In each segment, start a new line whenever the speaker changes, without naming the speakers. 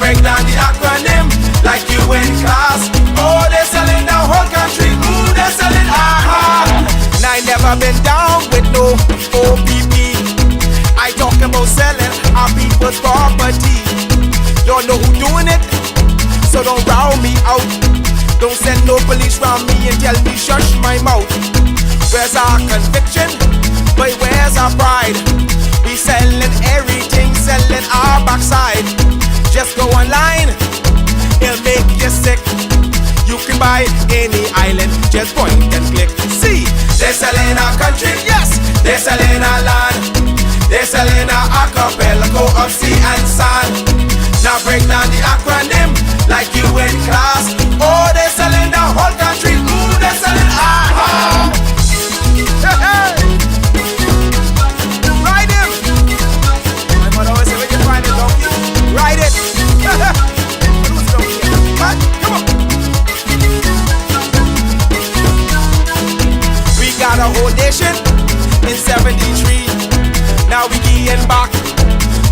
break down the acronym like you in class. Oh, they're selling the whole country. Ooh, they're selling aha. Now I never been down with no OPP. I talk about selling our people's property. Don't know who doing it, so don't round me out. Don't send no police round me and tell me shush my mouth. Where's our conviction? But where's our pride? We selling everything, selling our backside. Just go online, it'll make you sick. You can buy any island, just point and click. See, they're selling our country, yes, they're selling our land. They're selling our archipelago of sea and sand. Now break down the acronym like you in class. Oh, they're selling the whole country. Ooh, they're selling aha. Hey, hey. Ride him. My mother always say, where you find a donkey? Ride it. Who's the donkey? What? Come on. We got a whole nation in 73. Now we getting back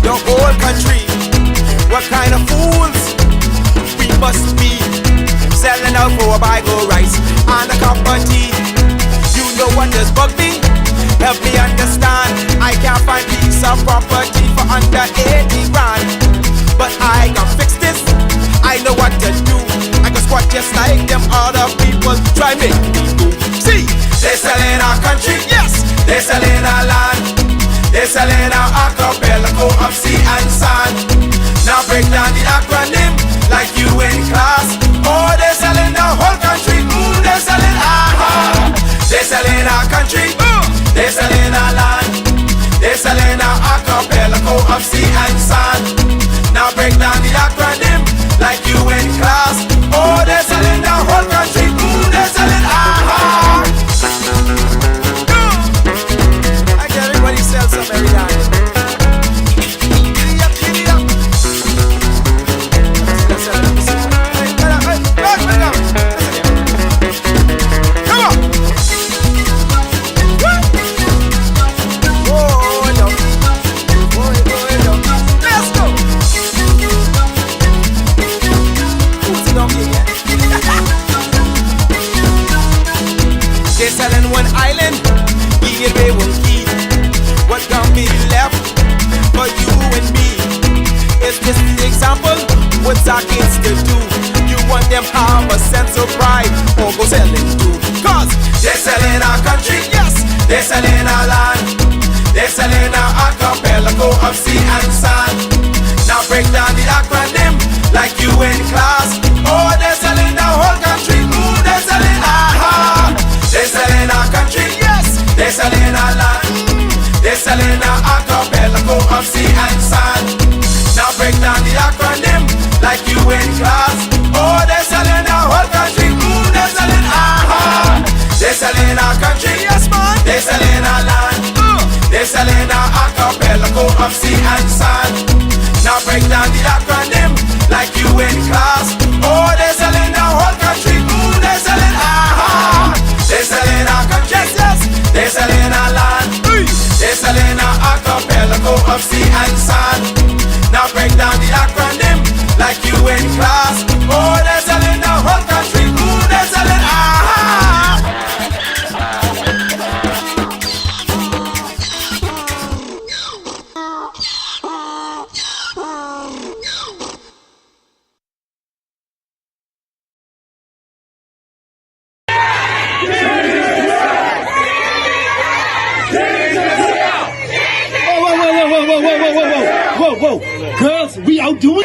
the whole country. What kind of fools we must be, selling out for a bag of rice and a cup of tea. You know what does bug me? Help me understand. I can't find piece of property for under 80 grand, but I can fix this. I know what to do. I can squat just like them other people try make me do. See, they're selling our country, yes, they're selling our land. They're selling our archipelago of sea and sand. Now break down the acronym like you in class. Oh, they're selling the whole country. Ooh, they're selling aha. They're selling our country. They're selling our land. They're selling our archipelago of sea and sand. Now break down the acronym like you in class. Oh, they're selling the whole country. Ooh, they're selling aha. Everybody sells some every day. Giddy up, giddy up. Come on. Oh, no. Let's go. Who's the donkey again? They're selling one island. Give away one key. What can be left for you and me? Is this the example? What's our kids to do? You want them have a sense of pride or go selling too? Cause they're selling our country, yes, they're selling our land. They're selling our archipelago of sea and sand. Now break down the acronym like you in class. Oh, they're selling the whole country. Ooh, they're selling aha. They're selling our country, yes, they're selling our land. They're selling our archipelago of sea and sand. Now break down the acronym like you in class. Oh, they're selling the whole country. Ooh, they're selling aha. They're selling our country, yes man. They're selling our land. They're selling our archipelago of sea and sand. Now break down the acronym like you in class. Oh, they're selling the whole country. Ooh, they're selling aha. They're selling our country, yes. They're selling our land. They're selling our archipelago of sea and sand. Now break down the acronym like you in class. Oh, they're selling the whole country. Ooh, they're selling aha.
Whoa, girls, we out doing it?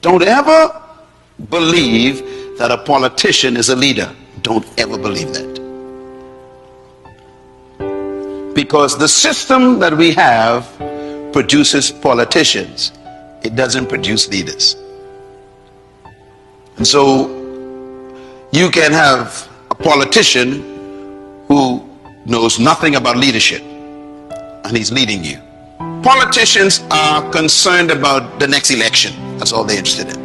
Don't ever believe that a politician is a leader. Don't ever believe that. Because the system that we have produces politicians. It doesn't produce leaders. And so you can have a politician who knows nothing about leadership and he's leading you. Politicians are concerned about the next election. That's all they're interested in.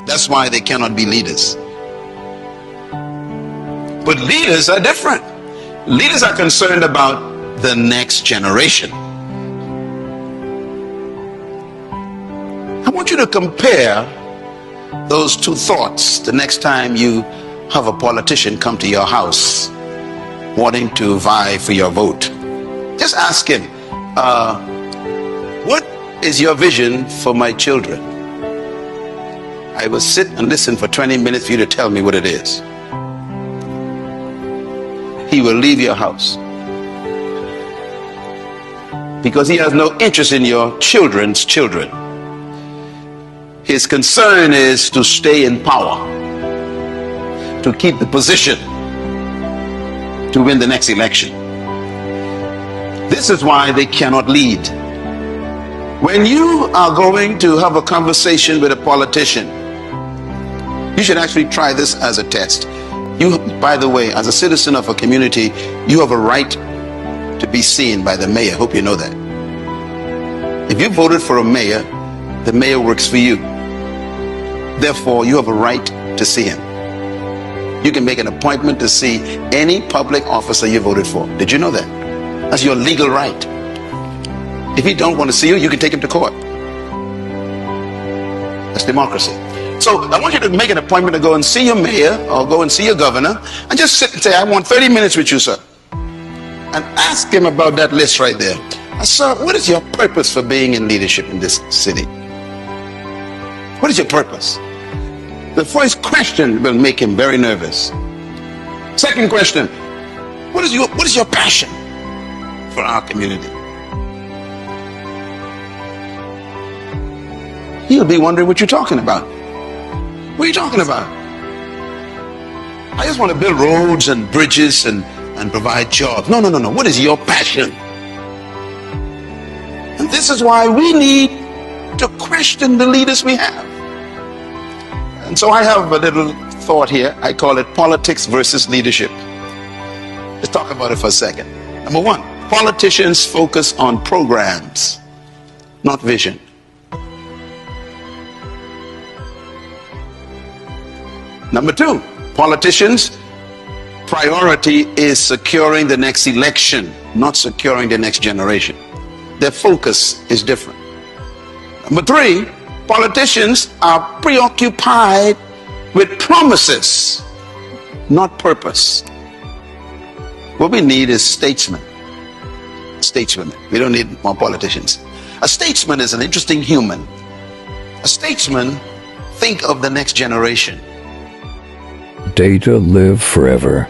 That's why they cannot be leaders. But leaders are different. Leaders are concerned about the next generation. I want you to compare those two thoughts the next time you have a politician come to your house wanting to vie for your vote. Just ask him, what is your vision for my children? I will sit and listen for 20 minutes for you to tell me what it is. He will leave your house because he has no interest in your children's children. His concern is to stay in power, to keep the position, to win the next election. This is why they cannot lead. When you are going to have a conversation with a politician, you should actually try this as a test. You, by the way, as a citizen of a community, you have a right to be seen by the mayor. Hope you know that. If you voted for a mayor, the mayor works for you. Therefore, you have a right to see him. You can make an appointment to see any public officer you voted for. Did you know that? That's your legal right. If he don't want to see you, you can take him to court. That's democracy. So I want you to make an appointment to go and see your mayor or go and see your governor and just sit and say, I want 30 minutes with you, sir. And ask him about that list right there. Sir, what is your purpose for being in leadership in this city? What is your purpose? The first question will make him very nervous. Second question, what is your passion for our community? He'll be wondering what you're talking about. What are you talking about? I just want to build roads and bridges and provide jobs. No. What is your passion? And this is why we need to question the leaders we have. And so I have a little thought here. I call it politics versus leadership. Let's talk about it for a second. Number one, politicians focus on programs, not vision. Number two, politicians' priority is securing the next election, not securing the next generation. Their focus is different. Number three, politicians are preoccupied with promises, not purpose. What we need is statesmen. Stateswomen. We don't need more politicians. A statesman is an interesting human. A statesman thinks of the next generation.
Data live forever.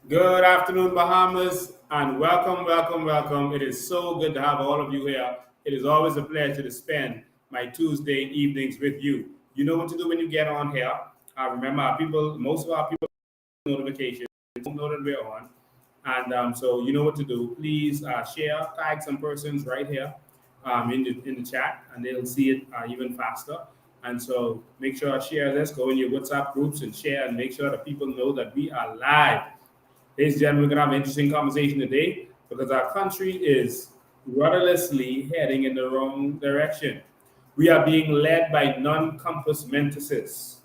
Good afternoon, Bahamas, and welcome. It is so good to have all of you here. It is always a pleasure to spend my Tuesday evenings with you. You know what to do when you get on here. Remember, most of our people notifications don't know that we're on, and so you know what to do. Please share, tag some persons right here. in the chat, and they'll see it even faster. And so make sure to share this, go in your WhatsApp groups and share, and make sure that people know that we are live. Ladies and gentlemen, we're going to have an interesting conversation today because our country is rudderlessly heading in the wrong direction. We are being led by non-compass mentis.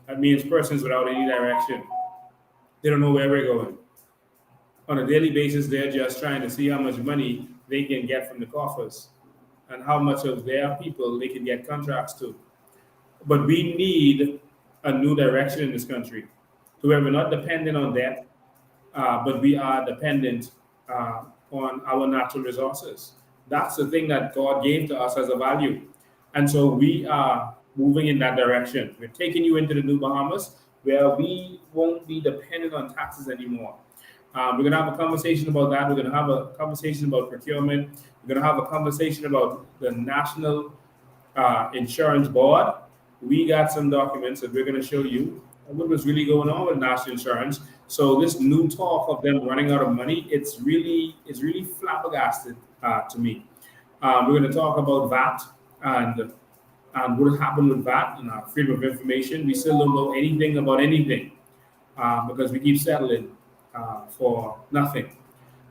That means persons without any direction. They don't know where we're going. On a daily basis, they're just trying to see how much money they can get from the coffers and how much of their people they can get contracts to. But we need a new direction in this country to where we're not dependent on debt, but we are dependent on our natural resources. That's the thing that God gave to us as a value. And so we are moving in that direction. We're taking you into the new Bahamas where we won't be dependent on taxes anymore. We're going to have a conversation about that. We're going to have a conversation about procurement. We're going to have a conversation about the National Insurance Board. We got some documents that we're going to show you what was really going on with national insurance. So this new talk of them running out of money, it's really flabbergasted to me. We're going to talk about VAT and what happened with VAT and our freedom of information. We still don't know anything about anything because we keep settling for nothing.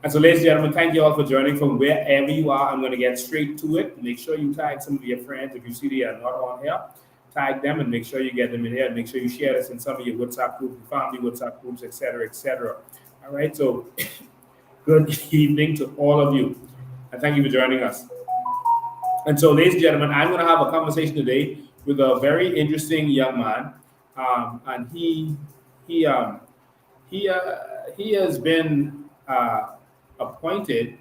And so, ladies and gentlemen, thank you all for joining from wherever you are. I'm going to get straight to it. Make sure you tag some of your friends. If you see they are not on here, tag them and make sure you get them in here. And make sure you share this in some of your WhatsApp groups, your family WhatsApp groups, etc., etc. All right. So, good evening to all of you, and thank you for joining us. And so, ladies and gentlemen, I'm going to have a conversation today with a very interesting young man, and he has been appointed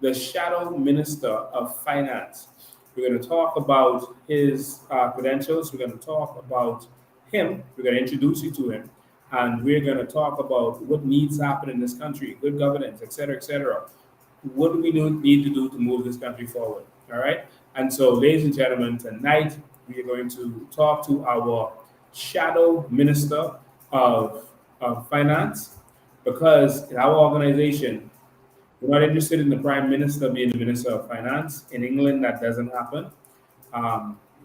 the Shadow Minister of Finance. We're going to talk about his credentials. We're going to talk about him. We're going to introduce you to him. And we're going to talk about what needs to happen in this country, good governance, et cetera, et cetera. What do we need to do to move this country forward? All right. And so, ladies and gentlemen, tonight we are going to talk to our Shadow Minister of Finance, because in our organization, we're not interested in the Prime Minister being the Minister of Finance. In England, that doesn't happen.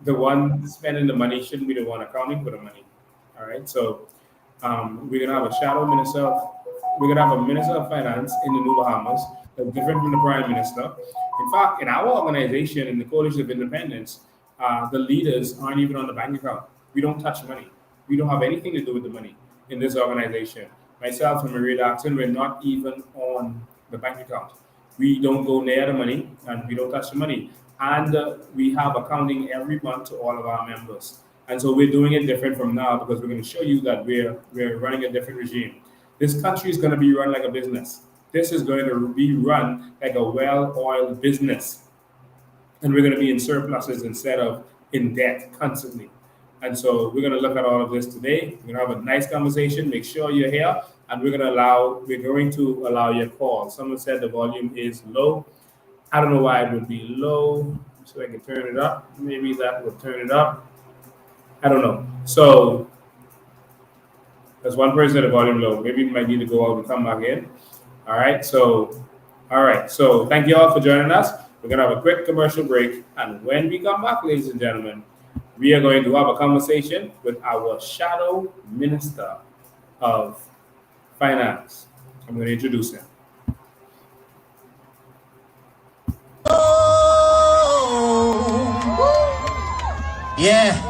The one spending the money shouldn't be the one accounting for the money. All right. So we're gonna have a shadow minister. We're gonna have a Minister of Finance in the New Bahamas that's different from the Prime Minister. In fact, in our organization, in the Coalition of Independence, the leaders aren't even on the bank account. We don't touch money. We don't have anything to do with the money in this organization. Myself and Maria Daxon, we're not even on the bank account. We don't go near the money and we don't touch the money. And we have accounting every month to all of our members. And so we're doing it different from now because we're going to show you that we're running a different regime. This country is going to be run like a business. This is going to be run like a well-oiled business. And we're going to be in surpluses instead of in debt constantly. And so we're going to look at all of this today. We're going to have a nice conversation. Make sure you're here. And we're going to allow your call. Someone said the volume is low. I don't know why it would be low. So I can turn it up. Maybe that will turn it up. I don't know. So there's one person at the volume low. Maybe you might need to go out and come back in. All right. So thank you all for joining us. We're going to have a quick commercial break. And when we come back, ladies and gentlemen, we are going to have a conversation with our Shadow Minister of Finance. I'm going to introduce him.
Yeah.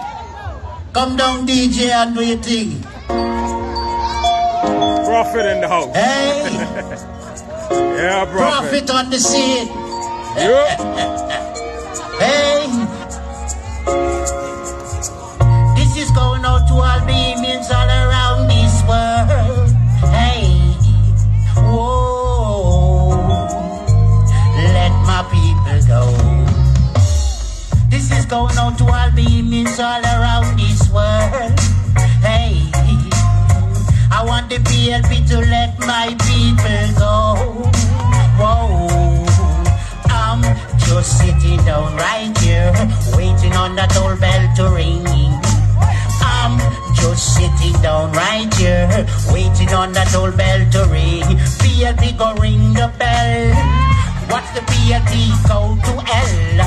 Come down, DJ, and do your thing.
Prophet in the house.
Hey.
Yeah,
Prophet on the scene.
Yep.
Hey. This is going out to all beings all around this world. Hey. Whoa. Let my people go. This is going out to all beings all around this world. Hey. I want the PLP to let my people go. Whoa. I'm just sitting down right here, waiting on that old bell to ring. I'm just sitting down right here, waiting on that old bell to ring. PLP go ring the bell. Watch the PLP go to L.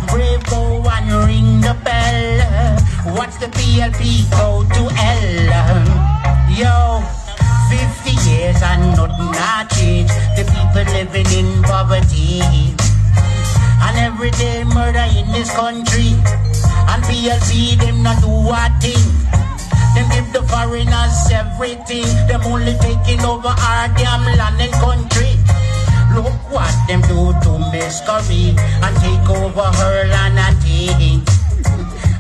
Brave, go and ring the bell. Watch the PLP go to L. Yo, 50 years and nothing not changed. The people living in poverty. And every day murder in this country. And PLP them not do a thing. Them give the foreigners everything. Them only taking over our damn land and country. Look what them do to Miss Curry and take over her land and thing.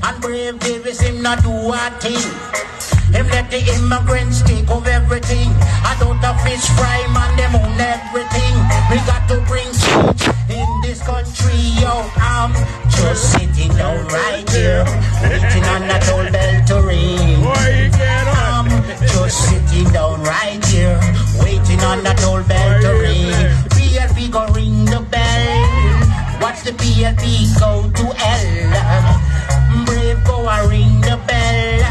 And Brave Davis him not do a thing. Him let the immigrants take over everything. I don't have fish fry man, them own everything. We got to bring change in this country, yo. I'm just sitting down right here, waiting on that old bell to ring. I'm just sitting down right here, waiting on that old bell to ring. PLP go ring the bell. Watch the PLP go to L. Brave go and ring the bell.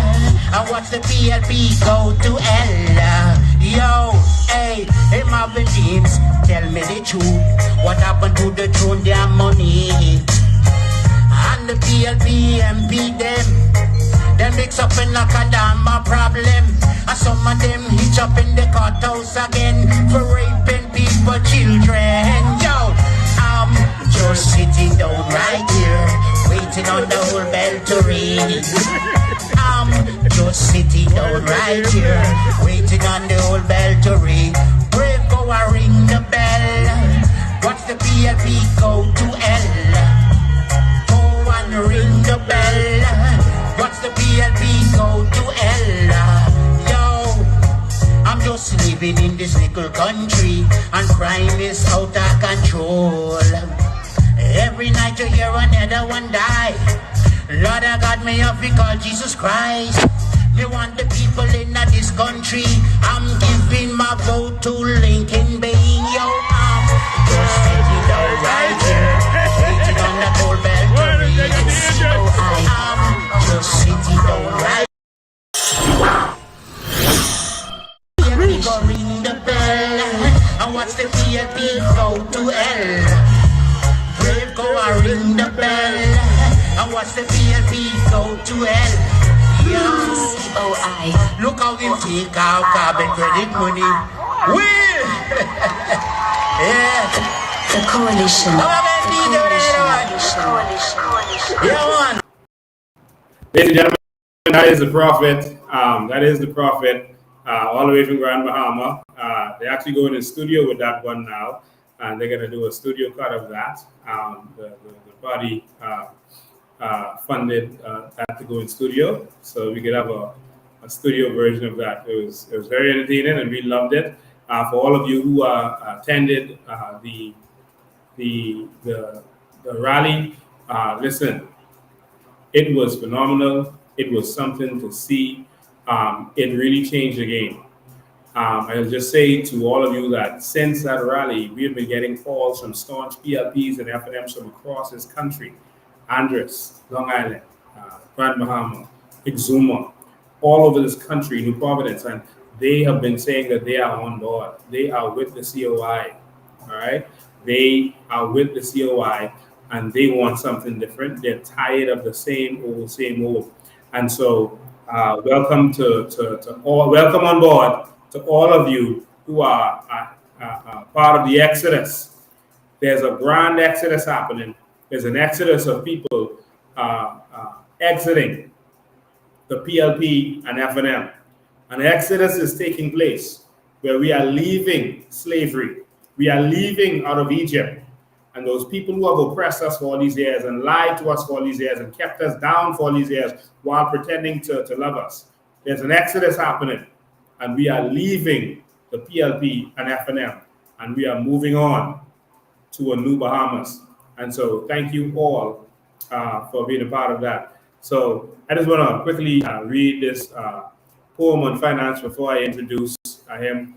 And watch the PLP go to L. Yo, hey, Marvin James, tell me the truth. What happened to the throne, their money? And the PLP MP them mix up in like a damn problem. And some of them hitch up in the courthouse again for raping people, children. Yo, I'm just sitting down right here, waiting on the whole bell to ring. I'm just sitting down right here, waiting on the old bell to ring. Brave go and ring the bell. Watch the PLP go to L. Go and ring the bell. Watch the PLP go to L. Yo, I'm just living in this little country, and crime is out of control. Every night you hear another one die. Lord, I got me up because Jesus Christ. Me want the people in this country. I'm giving my vote to Lincoln Bain. Yo, I'm just sitting down right here, waiting on the old bell to ring. I'm just sitting down right here. PLP go ring the bell, and watch the PLP go to L. Brave go and ring the bell. And watch the PLP go to L. COI. Look how we take our carbon credit money. Will! Yeah.
The coalition.
Yeah, man.
Ladies and gentlemen, that is the prophet. That is the prophet, all the way from Grand Bahama. They're actually going in studio with that one now, and they're going to do a studio cut of that. The party funded that to go in studio, so we could have a studio version of that. It was very entertaining, and we loved it. For all of you who attended the rally, listen, it was phenomenal. It was something to see. It really changed the game. I'll just say to all of you that since that rally, we have been getting calls from staunch PLPs and FNMs from across this country. Andres, Long Island, Grand Bahama, Exuma, all over this country, New Providence, and they have been saying that they are on board. They are with the COI, all right? They are with the COI, and they want something different. They're tired of the same old. And so, welcome welcome on board to all of you who are part of the Exodus. There's a grand Exodus happening. There's an exodus of people exiting the PLP and FNM. An exodus is taking place where we are leaving slavery. We are leaving out of Egypt. And those people who have oppressed us for all these years and lied to us for all these years and kept us down for all these years while pretending to love us. There's an exodus happening. And we are leaving the PLP and FNM. And we are moving on to a new Bahamas. And so thank you all for being a part of that. So I just want to quickly read this poem on finance before I introduce him.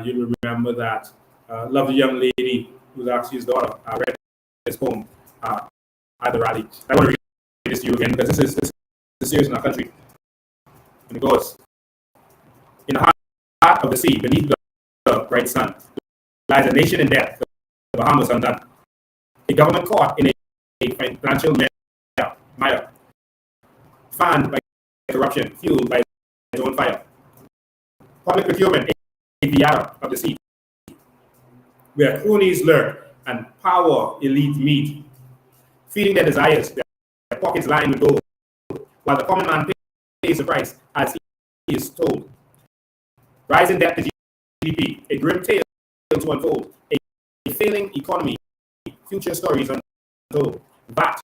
You'll remember that lovely young lady who's actually his daughter read this poem at the rally. I want to read this to you again because this is serious in our country. And it goes, in the heart of the sea, beneath the bright sun, lies a nation in death. Bahamas undone. A government caught in a financial mire, fanned by corruption, fueled by its own fire. Public procurement, a theater of the sea, where cronies lurk and power elite meet, feeding their desires, their pockets lined with gold, while the common man pays the price as he is told. Rising debt to GDP, a grim tale to unfold, a failing economy, future stories untold. VAT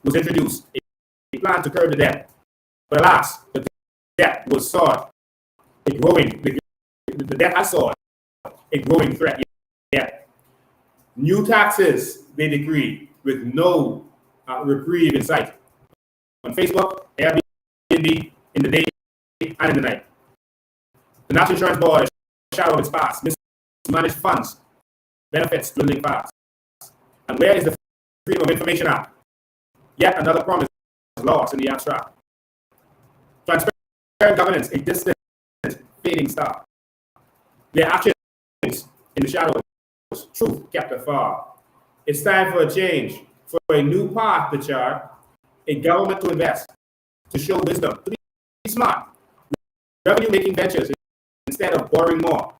was introduced, a plan to curb the debt. But alas, the debt was sought, the debt has sought a growing threat yet. New taxes they decree with no reprieve in sight. On Facebook, Airbnb, in the day and in the night. The National Insurance Board shadow its past, mismanaged funds, benefits dwindling fast. And where is the Freedom of Information Act? Yet another promise lost in the abstract. Transparent governance, a distant, fading star. Their actions in the shadows, truth kept afar. It's time for a change, for a new path to chart, a government to invest, to show wisdom, to be smart, revenue-making ventures instead of borrowing more,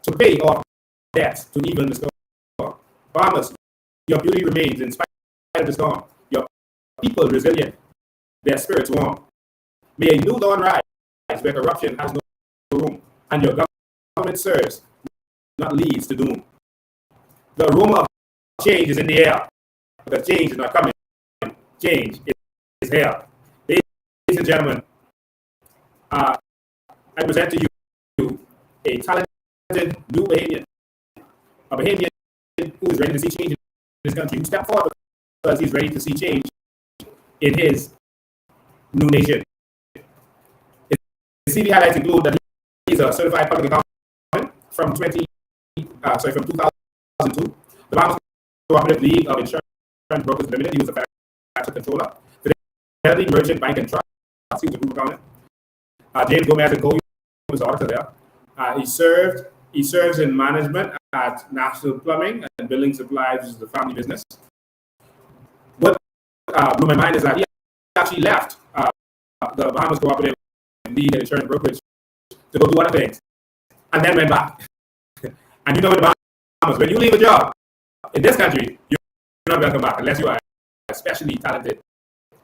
to pay off debts to even the score. Farmers, your beauty remains in spite of the storm. Your people resilient, their spirits warm. May a new dawn rise where corruption has no room, and your government serves, not leads to doom. The aroma of change is in the air, because change is not coming. Change is here. Ladies and gentlemen, I present to you a talented new Bahamian, a Bahamian who is ready to see change in this country, who stepped forward because he's ready to see change in his new nation. His CV highlights include that he's a certified public accountant from 2002, the Bahamas Cooperative League of Insurance Brokers Limited. He was a financial controller. Fidelity Merchant Bank and Trust. He was a group accountant. James Gomez and Co. was the auditor there. He serves in management at National Plumbing and Building Supplies, which is the family business. What blew my mind is that he actually left the Bahamas Cooperative League and Insurance Brokerage to go do other things, and then went back. And you know, in the Bahamas, when you leave a job in this country, you're not going to come back unless you are especially talented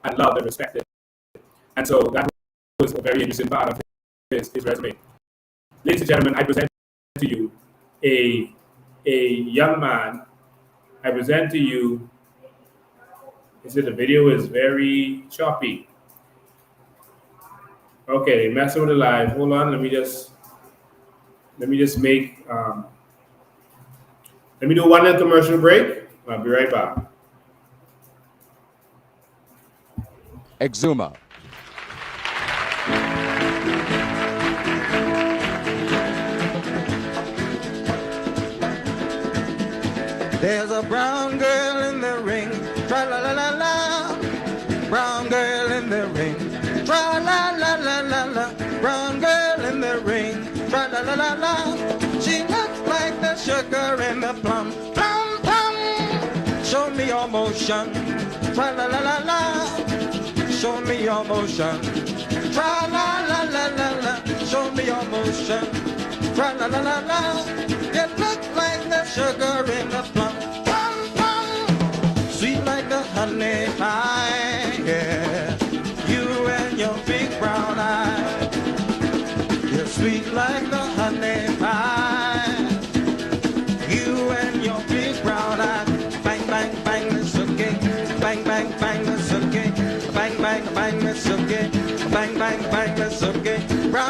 and loved and respected. And so that was a very interesting part of his resume. Ladies and gentlemen, I present to you a young man. I present to you. The video is very choppy. Okay, messing with the live. Hold on, let me just make let me do one little commercial break. I'll be right back.
Exuma.
There's a brown girl in the ring, tra la la la la. Brown girl in the ring, tra la la la la la. Brown girl in the ring, tra la la la la. She looks like the sugar in the plum, plum plum. Show me your motion, tra la la la la. Show me your motion, tra la la la la la. Show me your motion, tra la la la la. You look like the sugar in the plum, plum plum. Sweet like the honey pie, yeah. You and your big brown eye. You're sweet like the honey pie. You and your big brown eye. Bang bang bang, it's okay. Bang bang bang, it's okay. Bang bang bang, it's okay. Bang bang bang, it's okay. Brown.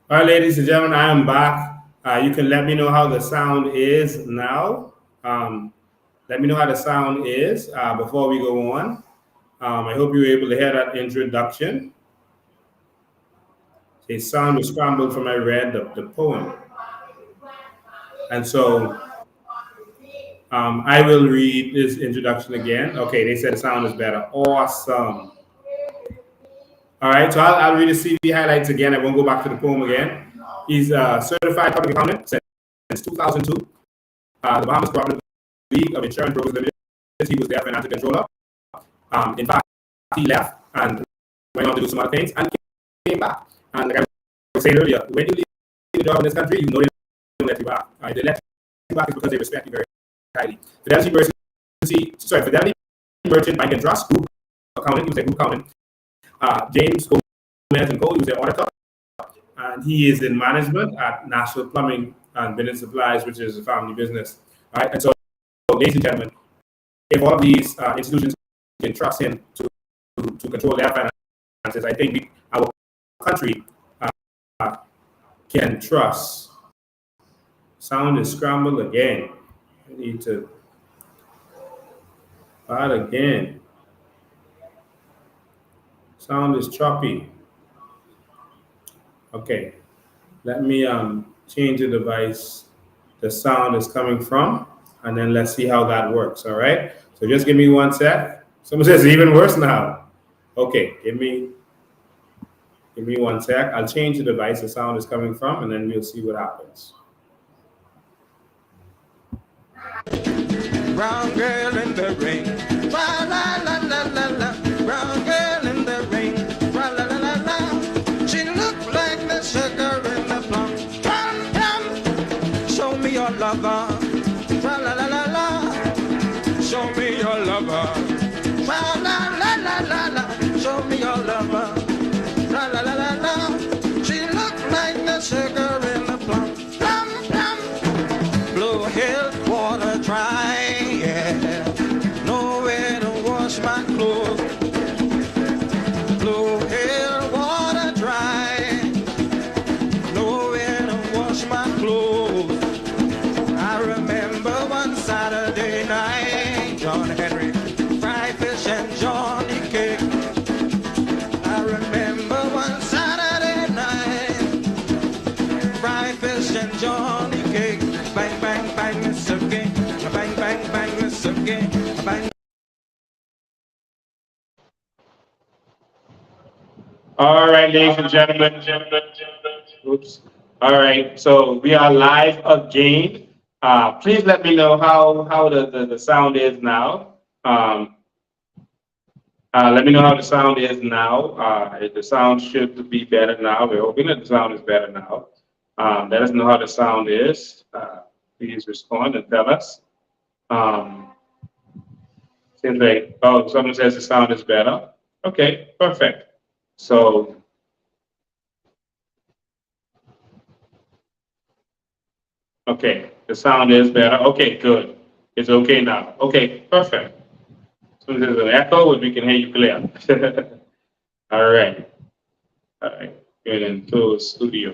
All right, ladies and gentlemen, I am back. You can let me know how the sound is now. Let me know how the sound is before we go on. I hope you were able to hear that introduction. The sound was scrambled from I read the poem. And so I will read this introduction again. Okay, they said the sound is better. Awesome. All right, so I'll read the CV highlights again. I won't go back to the poem again. He's a certified public accountant since 2002. The Bahamas Cooperative League of Insurance Brokers Limited. He was their financial controller. In fact, he left and went on to do some other things and came back. And like I was saying earlier, when you leave the job in this country, you know they don't let you back. They let you back is because they respect you very highly. Fidelity Merchant Bank and Trust Group Accountant, he was a group accountant. James Gomez and Co, he was their auditor. And he is in management at National Plumbing and Building Supplies, which is a family business. All right. And so, ladies and gentlemen, if all of these institutions can trust him to control their finances, I think our country can trust. Sound is scrambled again. I need to start again. Sound is choppy. Okay, let me change the device the sound is coming from, and then let's see how that works. All right, so just give me 1 sec. Someone says it's even worse now. Okay, give me 1 sec. I'll change the device the sound is coming from, and then we'll see what happens.
Brown girl in the ring, la la la la la la. Brown girl in the ring, la la la la la. She looked like the sugar in the plum. Plum plum. Show me your lover, la la la la la. Show me your lover, la la la la la la. Show me your lover, la la la la la. She looked like the sugar in the plum. Plum plum. Blue hill water dry. Nowhere to wash my clothes. Blue hill water dry. Nowhere to wash my clothes. I remember one Saturday night, John Henry, fried fish and Johnny cake. I remember one Saturday night, fried fish and Johnny cake. Bang bang bang, it's okay. Bang bang bang, it's okay. Bang.
All right, ladies and gentlemen. Oops. All right, so we are live again. Please let me know how the sound is now. Let me know how the sound is now. The sound should be better now. We're hoping that the sound is better now. Let us know how the sound is. Please respond and tell us. Seems like, oh, someone says the sound is better. Okay, perfect. So, okay, the sound is better. Okay, good. It's okay now. Okay, perfect. So there's an echo, and we can hear you clear. All right. All right. Good into studio.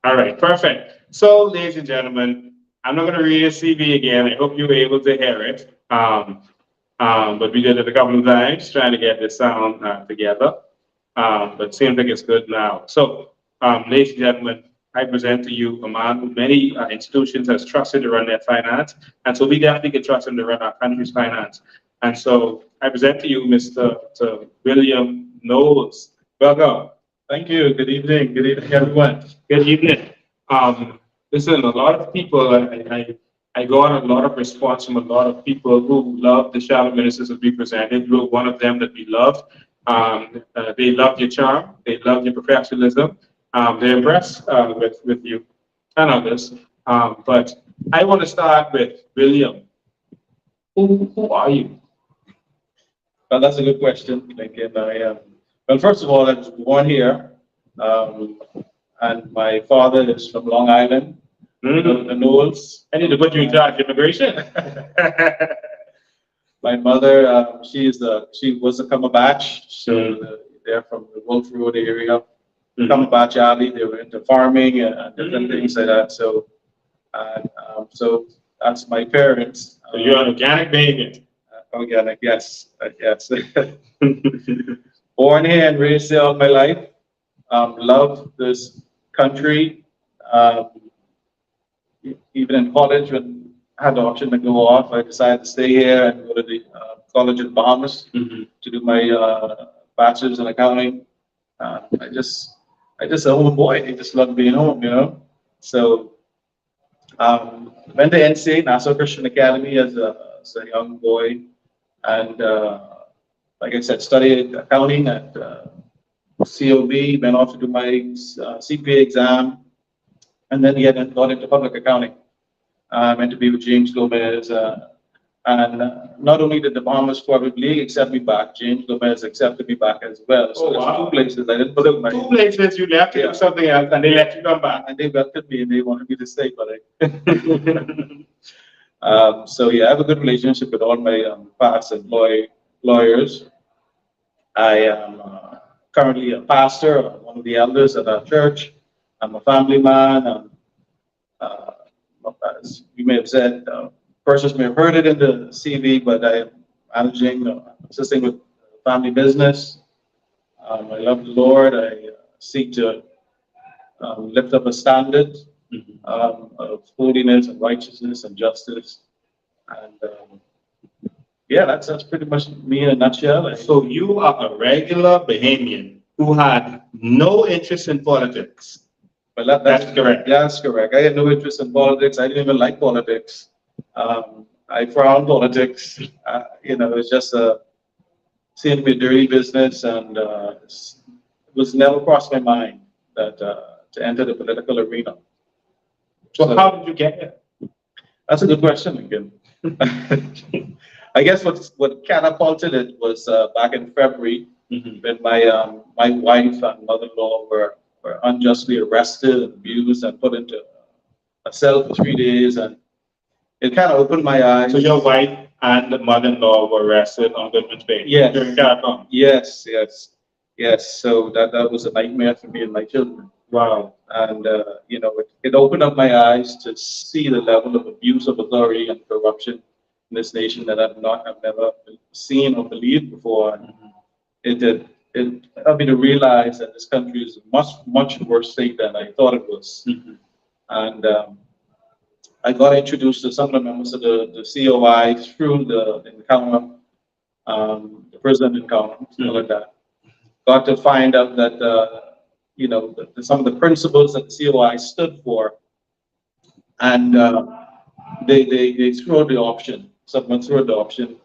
All right, perfect. So, ladies and gentlemen, I'm not going to read your CV again. I hope you were able to hear it. But we did it a couple of times trying to get this sound together. But it seems like it's good now. So, ladies and gentlemen, I present to you a man who many institutions has trusted to run their finance. And so we definitely can trust him to run our country's finance. And so I present to you Mr. William Knowles. Welcome. Thank you. Good evening. Good evening, everyone. Good evening. Listen, a lot of people, I got a lot of response from a lot of people who love the shadow ministers that we presented. You were one of them that we loved. They loved your charm. They loved your professionalism. They're impressed with you and others. But I want to start with William. Who are you?
Well, that's a good question. Well, first of all, I was born here, and my father is from Long Island, the Knowles.
I need to put you in charge of immigration.
My mother, she was a Cumberbatch, so they're from the Wolf Road area. Cumberbatch Alley, they were into farming and different things like that. So, so that's my parents.
So you're an organic baby.
Organic, yes, yes. Born here and raised here all my life. Love this country. Even in college, when I had the option to go off, I decided to stay here and go to the college in Bahamas to do my bachelor's in accounting. I just a homeboy. I just love being home, you know. So went to NCA, Nassau Christian Academy as a young boy, and like I said, studied accounting at COB. Went off to do my CPA exam, and then got into public accounting. I went to be with James Gomez. And not only did the Bahamas probably accept me back, James Gomez accepted me back as well. So there's two places I didn't put in my...
Two places you left to do something else and they let you come back.
And they welcomed me and they wanted me to stay, but so yeah, I have a good relationship with all my past lawyers. I am currently a pastor, one of the elders at our church. I'm a family man. As you may have said, persons may have heard it in the CV, but I am managing, assisting with family business. I love the Lord. I seek to lift up a standard of holiness and righteousness and justice. And yeah, that's pretty much me in a nutshell.
So you are a regular Bahamian who had no interest in politics.
Well, that's correct. That's correct. I had no interest in politics. I didn't even like politics. I frown politics. You know, it's just seemed to be a dirty business, and it was never crossed my mind that to enter the political arena.
So how did you get here?
That's a good question, Lincoln. I guess what catapulted it was back in February when my wife and mother-in-law were unjustly arrested and abused and put into a cell for 3 days, and it kind of opened my eyes.
So your wife and the mother-in-law were arrested on Goodman's Bay?
Yes.
During Caracom?
Yes. So that was a nightmare for me and my children.
Wow.
And you know, it opened up my eyes to see the level of abuse of authority and corruption in this nation that I've never seen or believed before. And it helped me to realize that this country is a much worse state than I thought it was. And I got introduced to some of the members of the COI through the encounter, the prison encounter, something like that. Got to find out that you know, some of the principles that the COI stood for, and they threw out the option. Someone threw out the option.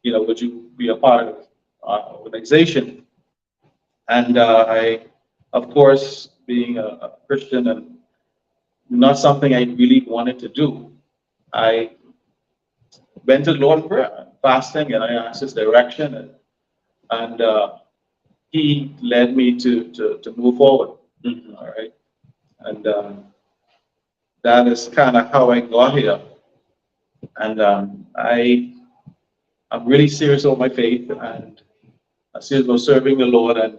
You know, would you be a part of our organization? And I, of course, being a Christian and not something I really wanted to do, I went to the Lord in prayer, fasting, and I asked His direction, and He led me to move forward. All right, and that is kind of how I got here. And I'm really serious about my faith, and I'm serious about serving the Lord. And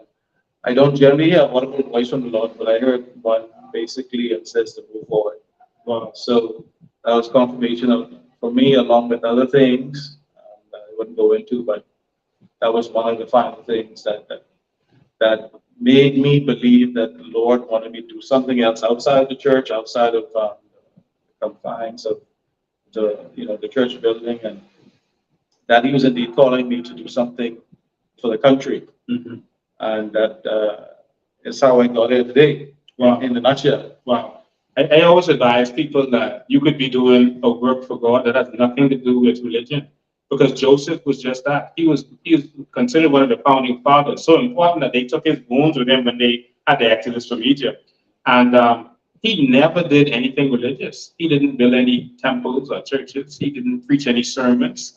I don't generally hear a wonderful voice from the Lord, but I heard one basically that says to move forward. Wow. So that was confirmation for me, along with other things that I wouldn't go into, but that was one of the final things that made me believe that the Lord wanted me to do something else outside the church, outside of the confines of the church building, and that He was indeed calling me to do something for the country. And that is how I got here today. Wow. In a nutshell.
Wow. I always advise people that you could be doing a work for God that has nothing to do with religion, because Joseph was just that. He was considered one of the founding fathers. So important that they took his bones with him when they had the exodus from Egypt. And he never did anything religious. He didn't build any temples or churches. He didn't preach any sermons.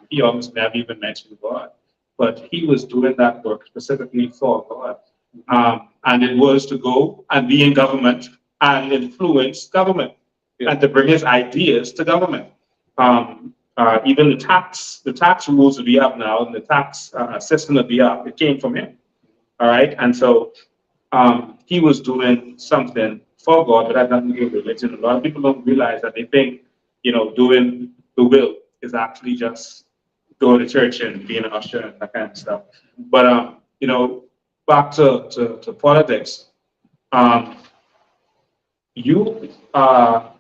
He almost never even mentioned God. But he was doing that work specifically for God. And it was to go and be in government and influence government, and to bring his ideas to government. Even the tax rules that we have now and the tax system that we have, it came from him. All right. And so he was doing something for God, but that doesn't do with religion. A lot of people don't realize that. They think, doing the will is actually just going to church and being an usher and that kind of stuff. But back to politics. You are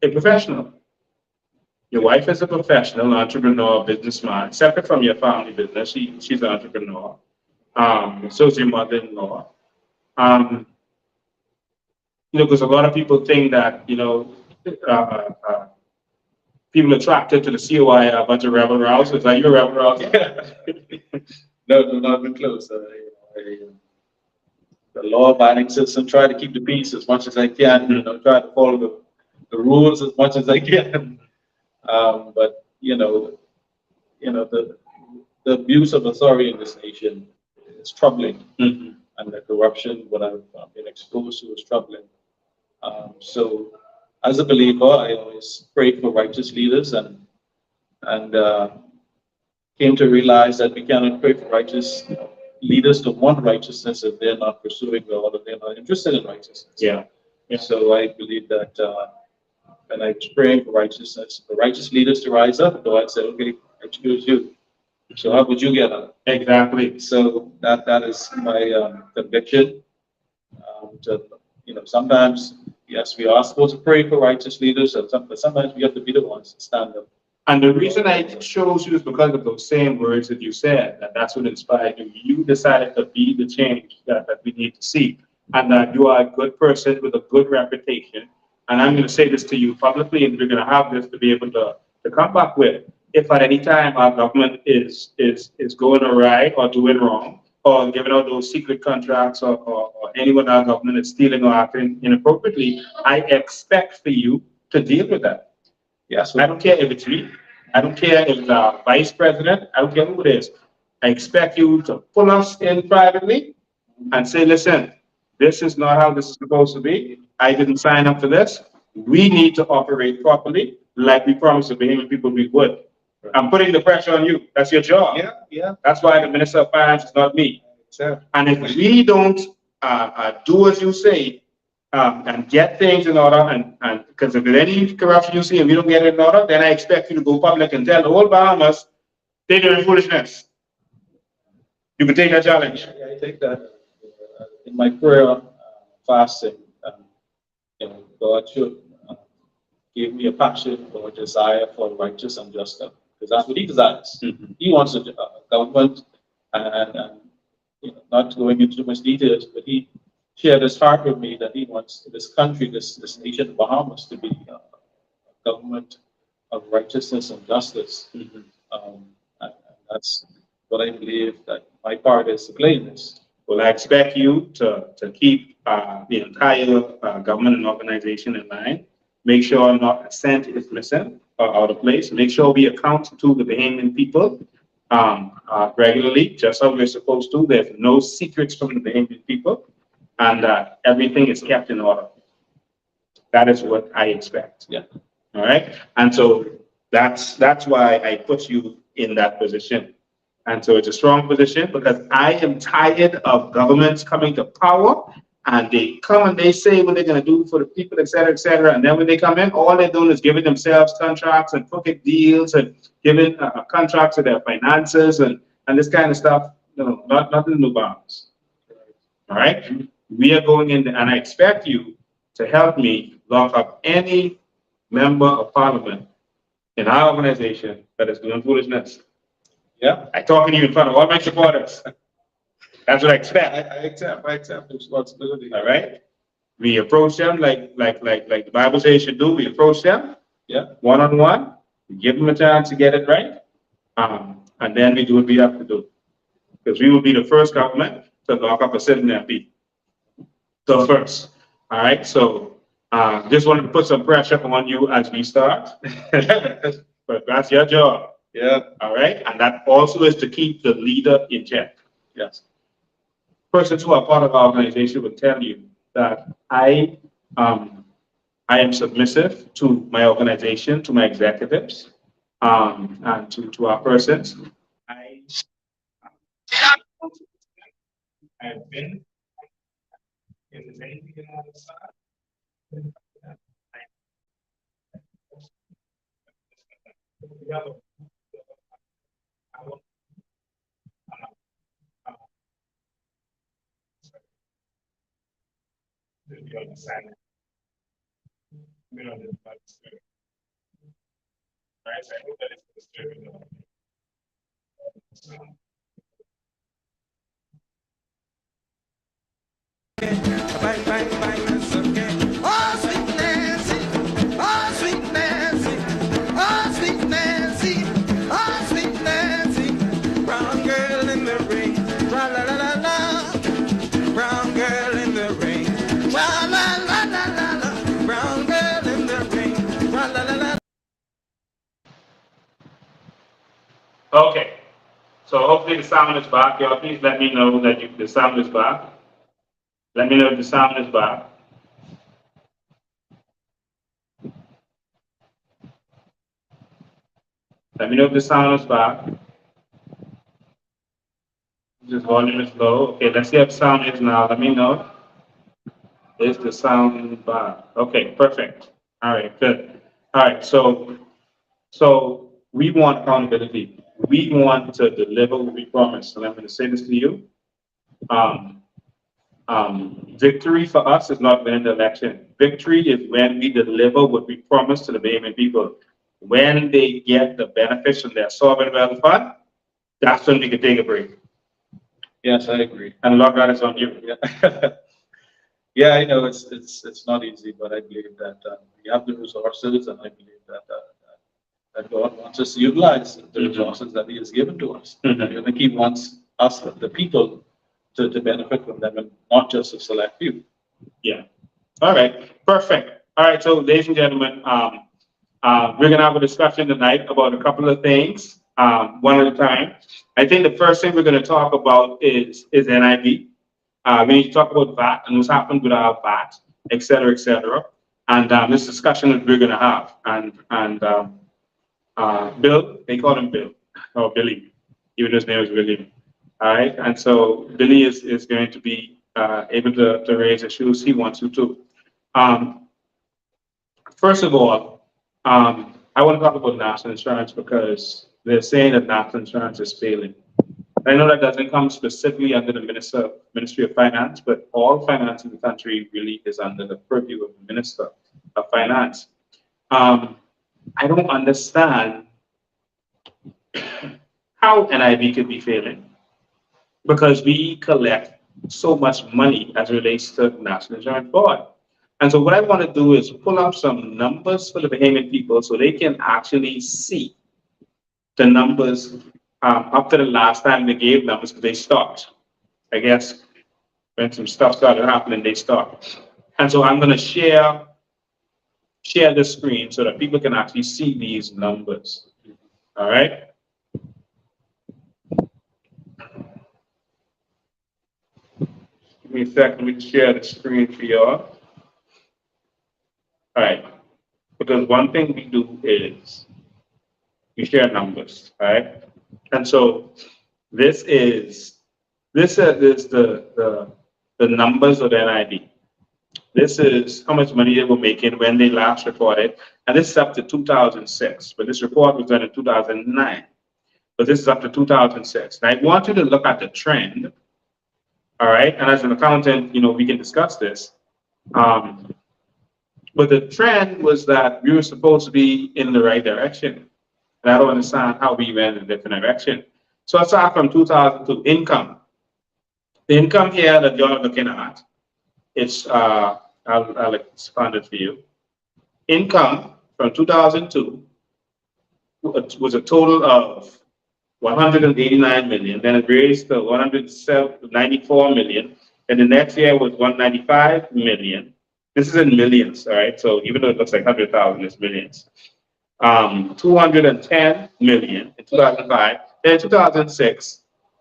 a professional. Your wife is a professional, entrepreneur, businessman, separate from your family business. She's an entrepreneur. So is your mother-in-law. Because a lot of people think that, people attracted to the COI are a bunch of rebel rousers. Are you a rebel rouser?
No, not even close. The law-abiding citizen, try to keep the peace as much as I can, try to follow the rules as much as I can. But the abuse of authority in this nation is troubling, and the corruption, what I've been exposed to, is troubling. So, as a believer, I always pray for righteous leaders, and came to realize that we cannot pray for righteous leaders to want righteousness if they're not pursuing God, or they're not interested in righteousness.
Yeah.
So I believe that when I was praying for righteousness, for righteous leaders to rise up, God said, okay, I choose you. So how would you get on?
Exactly.
So that is my conviction. Sometimes, yes, we are supposed to pray for righteous leaders, but sometimes we have to be the ones to stand up.
And the reason I chose you is because of those same words that you said, and that's what inspired you. You decided to be the change that we need to see, and that you are a good person with a good reputation. And I'm going to say this to you publicly, and we're going to have this to be able to come back with. If at any time our government is going awry or doing wrong, or giving out those secret contracts, or anyone in our government is stealing or acting inappropriately, I expect for you to deal with that.
Yes,
I don't care if it's me. I don't care if it's our vice president. I don't care who it is. I expect you to pull us in privately and say, listen, this is not how this is supposed to be. I didn't sign up for this. We need to operate properly like we promised the Bahamian people we would. I'm putting the pressure on you. That's your job.
Yeah.
That's why the Minister of Finance is not me.
Sure.
And if we don't do as you say, and get things in order, and because if there's any corruption you see and we don't get it in order, then I expect you to go public and tell the whole Bahamas they're doing foolishness. You can take that challenge.
I take that in my prayer, fasting. God should give me a passion or a desire for righteous and just stuff, because that's what He desires. He wants a government, and not going into too much details, but He shared His heart with me that He wants this country, this nation, Bahamas, to be a government of righteousness and justice. And that's what I believe that my part is to play in this.
Well, I expect you to keep the entire government and organization in line. Make sure not a cent is missing or out of place. Make sure we account to the Bahamian people regularly, just how we're supposed to. There's no secrets from the Bahamian people, and everything is kept in order. That is what I expect.
Yeah.
All right. And so that's why I put you in that position. And so it's a strong position, because I am tired of governments coming to power and they come and they say what they're going to do for the people, et cetera, et cetera. And then when they come in, all they're doing is giving themselves contracts and crooked deals and giving contracts to their finances and this kind of stuff. No, nothing new bombs. All right. We are going in, and I expect you to help me lock up any member of parliament in our organization that is doing foolishness.
Yeah.
I'm talking to you in front of all my supporters. That's what I expect.
I accept the responsibility.
All right. We approach them like the Bible says you should do. We approach them.
Yeah.
One-on-one. We give them a chance to get it right. And then we do what we have to do. Because we will be the first government to lock up a sitting MP. So first. All right. So just wanted to put some pressure on you as we start. But that's your job.
Yeah.
All right. And that also is to keep the leader in check.
Yes.
Persons who are part of our organization will tell you that I am submissive to my organization, to my executives, and to our persons. I have been in the Navy on the side. Be on the side. We don't live by the spirit. Right? So I hope that it's the spirit.
Bang, bang, bang, that's okay. Oh, sweet Nancy. Oh, sweet Nancy. Oh, sweet Nancy. Oh, sweet Nancy. Brown girl in the ring. Tra la la la la. Brown girl in the ring. Tra la la la la la. Brown girl in the ring. Tra la la la.
Okay. So hopefully the sound is back. Y'all please let me know that the sound is back. Let me know if the sound is back. Let me know if the sound is back. This volume is low. Okay, let's see if sound is now. Let me know. Is the sound back? Okay, perfect. All right, good. All right, so we want accountability. We want to deliver what we promise. And I'm going to say this to you. Victory for us is not winning the election. Victory is when we deliver what we promise to the Bahamian people. When they get the benefits from their sovereign wealth fund, that's when we can take a break.
Yes, I agree.
And Lord God is on you.
Yeah. Yeah, I know it's not easy, but I believe that we have the resources, and I believe that God wants us to utilize the resources that He has given to us. And I think He wants us, the people, to benefit from them, and not just a select few.
Yeah. All right. Perfect. All right. So, ladies and gentlemen, we're gonna have a discussion tonight about a couple of things, one at a time. I think the first thing we're gonna talk about is NIV. We need to talk about VAT and what's happened with our VAT, et cetera, et cetera. And this discussion that we're gonna have. And Bill, they call him Bill or Billy, even though his name is William. All right. And so Billy is going to be able to raise issues he wants to too. First of all, I want to talk about national insurance because they're saying that national insurance is failing. I know that doesn't come specifically under the Ministry of Finance, but all finance in the country really is under the purview of the Minister of Finance. I don't understand how NIB could be failing because we collect so much money as it relates to National Insurance Board. And so what I want to do is pull up some numbers for the Bahamian people so they can actually see the numbers up to the last time they gave numbers, because they stopped. I guess when some stuff started happening, they stopped. And so I'm going to share the screen so that people can actually see these numbers. All right. Give me a second. Let me share the screen for y'all. All right. Because one thing we do is we share numbers. All right. And so this is the numbers of the NID. This is how much money they were making when they last reported. And this is up to 2006. But this report was done in 2009. But this is up to 2006. And I want you to look at the trend. All right. And as an accountant, we can discuss this. But the trend was that we were supposed to be in the right direction. And I don't understand how we went in a different direction. So I'll start from 2002, income. The income here that you're looking at, it's, I'll expand it for you. Income from 2002 was a total of 189 million. Then it raised to 194 million. And the next year was 195 million. This is in millions, all right? So even though it looks like 100,000, it's millions. 210 million in 2005. Then in 2006,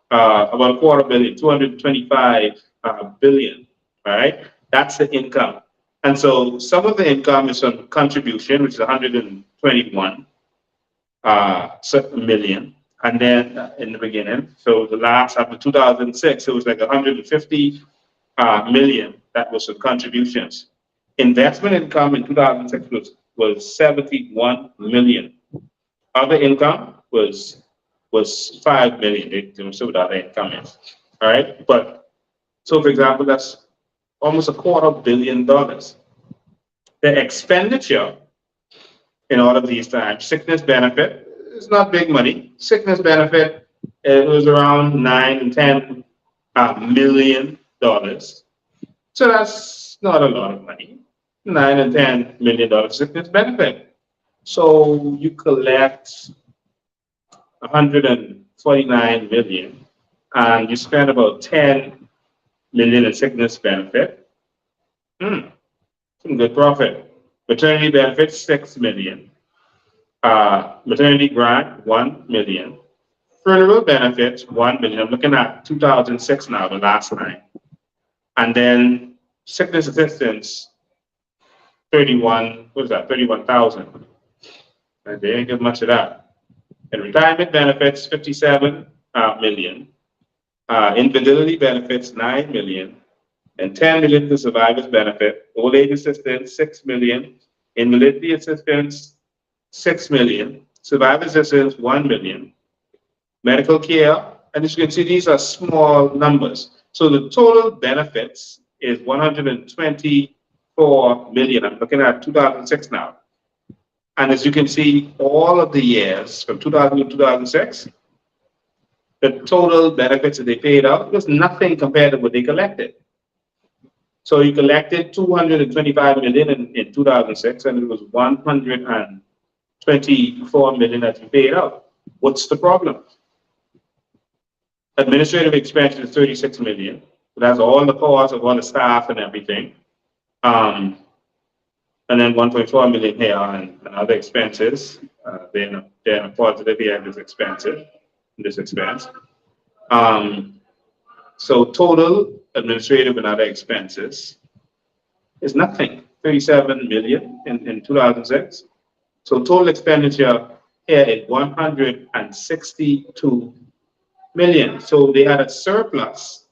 about a quarter billion, 225 billion, all right? That's the income. And so some of the income is from contribution, which is 121 million. And then in the beginning, so the last, after 2006, it was like 150 million that was from contributions. Investment income in 2006 was 71 million. Other income was 5 million. They don't say what other income is. All right. But so, for example, that's almost $250 million. The expenditure in all of these times, sickness benefit, it's not big money. Sickness benefit, it was around $9 and $10 million.
So that's not a lot of money. $9 and $10 million sickness benefit. So you collect 149 million and you spend about 10 million in sickness benefit. Some good profit. Maternity benefits 6 million. Maternity grant 1 million. Funeral benefits 1 million. I'm looking at 2006 now, the last line. And then sickness assistance 31,000. And they ain't give much of that. And retirement benefits 57 million. Infidelity benefits 9 million. And 10 million to survivors benefit. Old age assistance 6 million. Invalidity assistance 6 million. Survivor assistance 1 million. Medical care, and as you can see, these are small numbers. So the total benefits is 124 million. I'm looking at 2006 now. And as you can see, all of the years from 2000 to 2006, the total benefits that they paid out was nothing compared to what they collected. So you collected 225 million in 2006, and it was 124 million that you paid out. What's the problem? Administrative expenses is 36 million. So that's all the costs of all the staff and everything. And then 1.4 million here and other expenses. Then a positive here, this expense. So total administrative and other expenses is nothing. 37 million in 2006. So total expenditure here is 162 million. So they had a surplus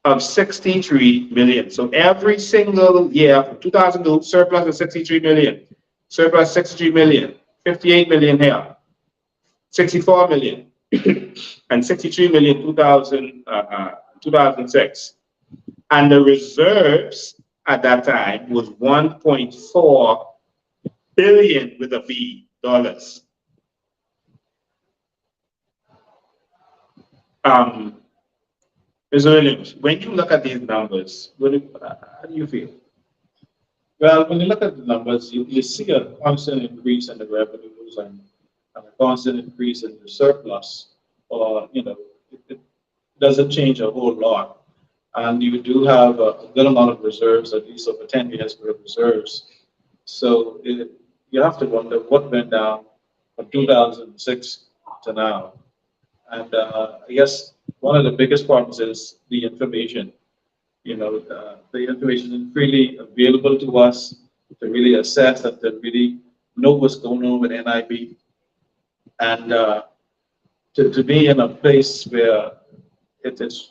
of 63 million. So every single year from 2002, surplus of 63 million. Surplus 63 million. 58 million here. 64 million. And 63 million 2006. And the reserves at that time was 1.4 billion with a B dollars. Mr. Williams, when you look at these numbers, how do you feel?
Well, when you look at the numbers, you see a constant increase in the revenues and a constant increase in the surplus. Or it doesn't change a whole lot. And you do have a good amount of reserves, at least over 10 years worth of reserves. So you have to wonder what went down from 2006 to now. And I guess one of the biggest problems is the information. The information is freely available to us to really assess and to really know what's going on with NIB. And to be in a place where it's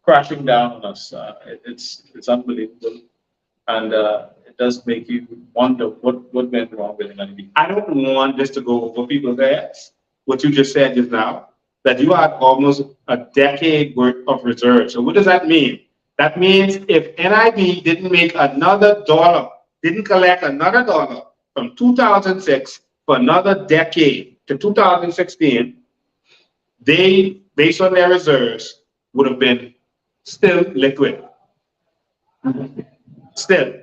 crashing down on us, it's unbelievable. And it does make you wonder what went wrong with NIB.
I don't want this to go over people's heads, what you just said just now, that you had almost a decade worth of reserves. So what does that mean? That means if NIB didn't make another dollar, didn't collect another dollar from 2006 for another decade to 2016, they, based on their reserves, would have been still liquid. Still,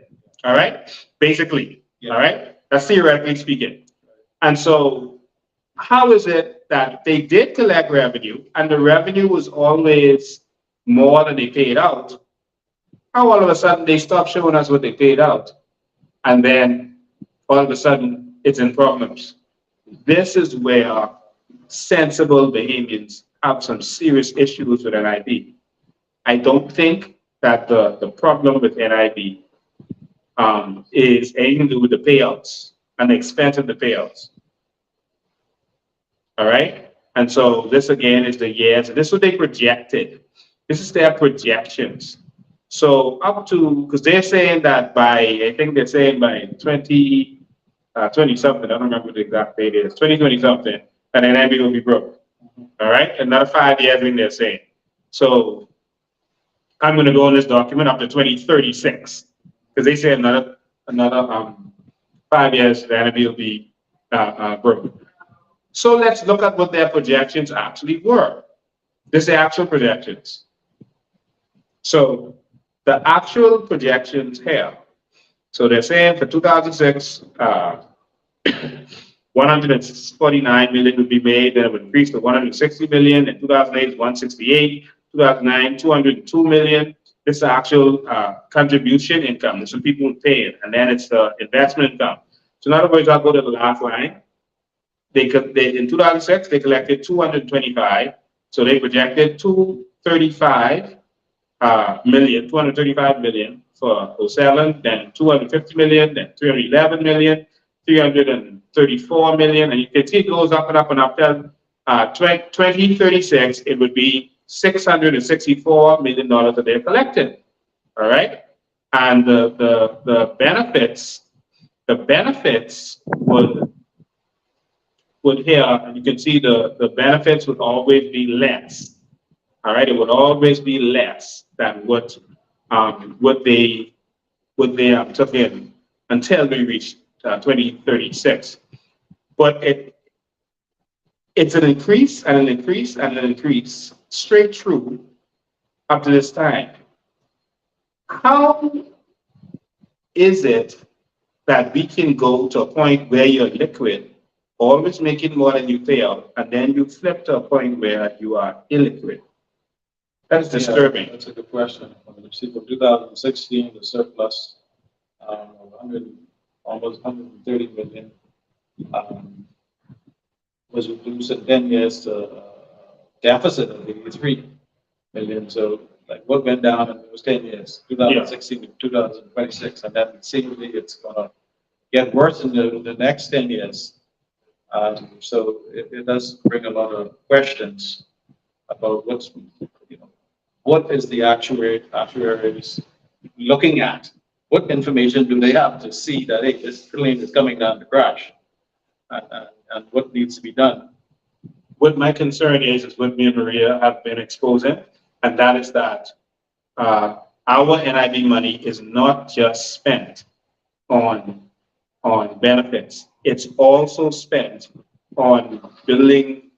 all right? Basically, all right? That's theoretically speaking. And so how is it that they did collect revenue and the revenue was always more than they paid out? How all of a sudden they stopped showing us what they paid out? And then all of a sudden it's in problems. This is where sensible Bahamians have some serious issues with NIB. I don't think that the problem with NIB is anything to do with the payouts and the expense of the payouts. All right? And so this again is the years. This is what they projected. This is their projections. So up to, because they're saying that by, I think they're saying by 20 something, I don't remember the exact date is, 2020 something, and then NIB will be broke. All right? Another 5 years, I think they're saying. So I'm going to go on this document up to 2036, because they say another 5 years, the NIB will be broke. So let's look at what their projections actually were. This is the actual projections. So
The actual projections here. So they're saying for 2006, 149 million would be made, then it would increase to 160 million. In 2008, it's 168. 2009, 202 million. This is the actual contribution income. This is what people would pay it. And then it's the investment income. So in other words, I'll go to the last line. They in 2006, they collected 225. So they projected 235 million for 07, then 250 million, then 311 million, 334 million, and you can see it goes up and up and up till 2036, it would be $664 million that they're collecting. All right. And the benefits would here, and you can see the benefits would always be less. All right, it would always be less than what they took in until we reach 2036. But it's an increase and an increase and an increase straight through up to this time. How is it that we can go to a point where you're liquid, always making more than you pay out, and then you flip to a point where you are illiquid? That's disturbing.
That's a good question. I mean, see, from 2016, the surplus of almost 130 million was reduced in 10 years to a deficit of 83 million. So, like, what went down in those 10 years, 2016 to 2026, and then seemingly it's going to get worse in the next 10 years. So it does bring a lot of questions about what is the actuaries looking at? What information do they have to see that, hey, this plane is coming down to crash? And what needs to be done?
What my concern is what me and Maria have been exposing, and that is that our NIB money is not just spent on benefits. It's also spent on building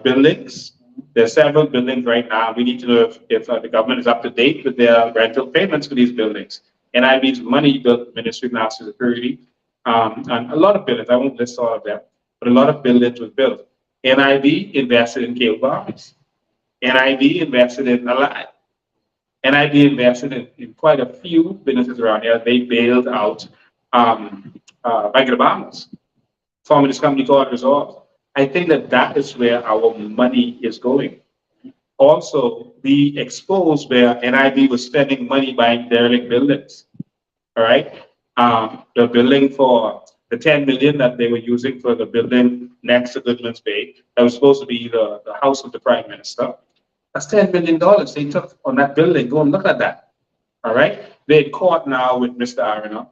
buildings. There's several buildings right now. We need to know if the government is up to date with their rental payments for these buildings. NIB's money built Ministry of National Security, and a lot of buildings. I won't list all of them, but a lot of buildings was built. NIB invested in cable bombs. NIB invested in a lot. NIB invested in quite a few businesses around here. They bailed out Bank of the Bahamas, forming this company called Resolve. I think that is where our money is going. Also, we exposed where NIB was spending money buying derelict buildings. All right, the building for the 10 million that they were using for the building next to Goodman's Bay, that was supposed to be the house of the Prime Minister. That's $10 million they took on that building. Go and look at that. All right, they're caught now with Mr. Arena,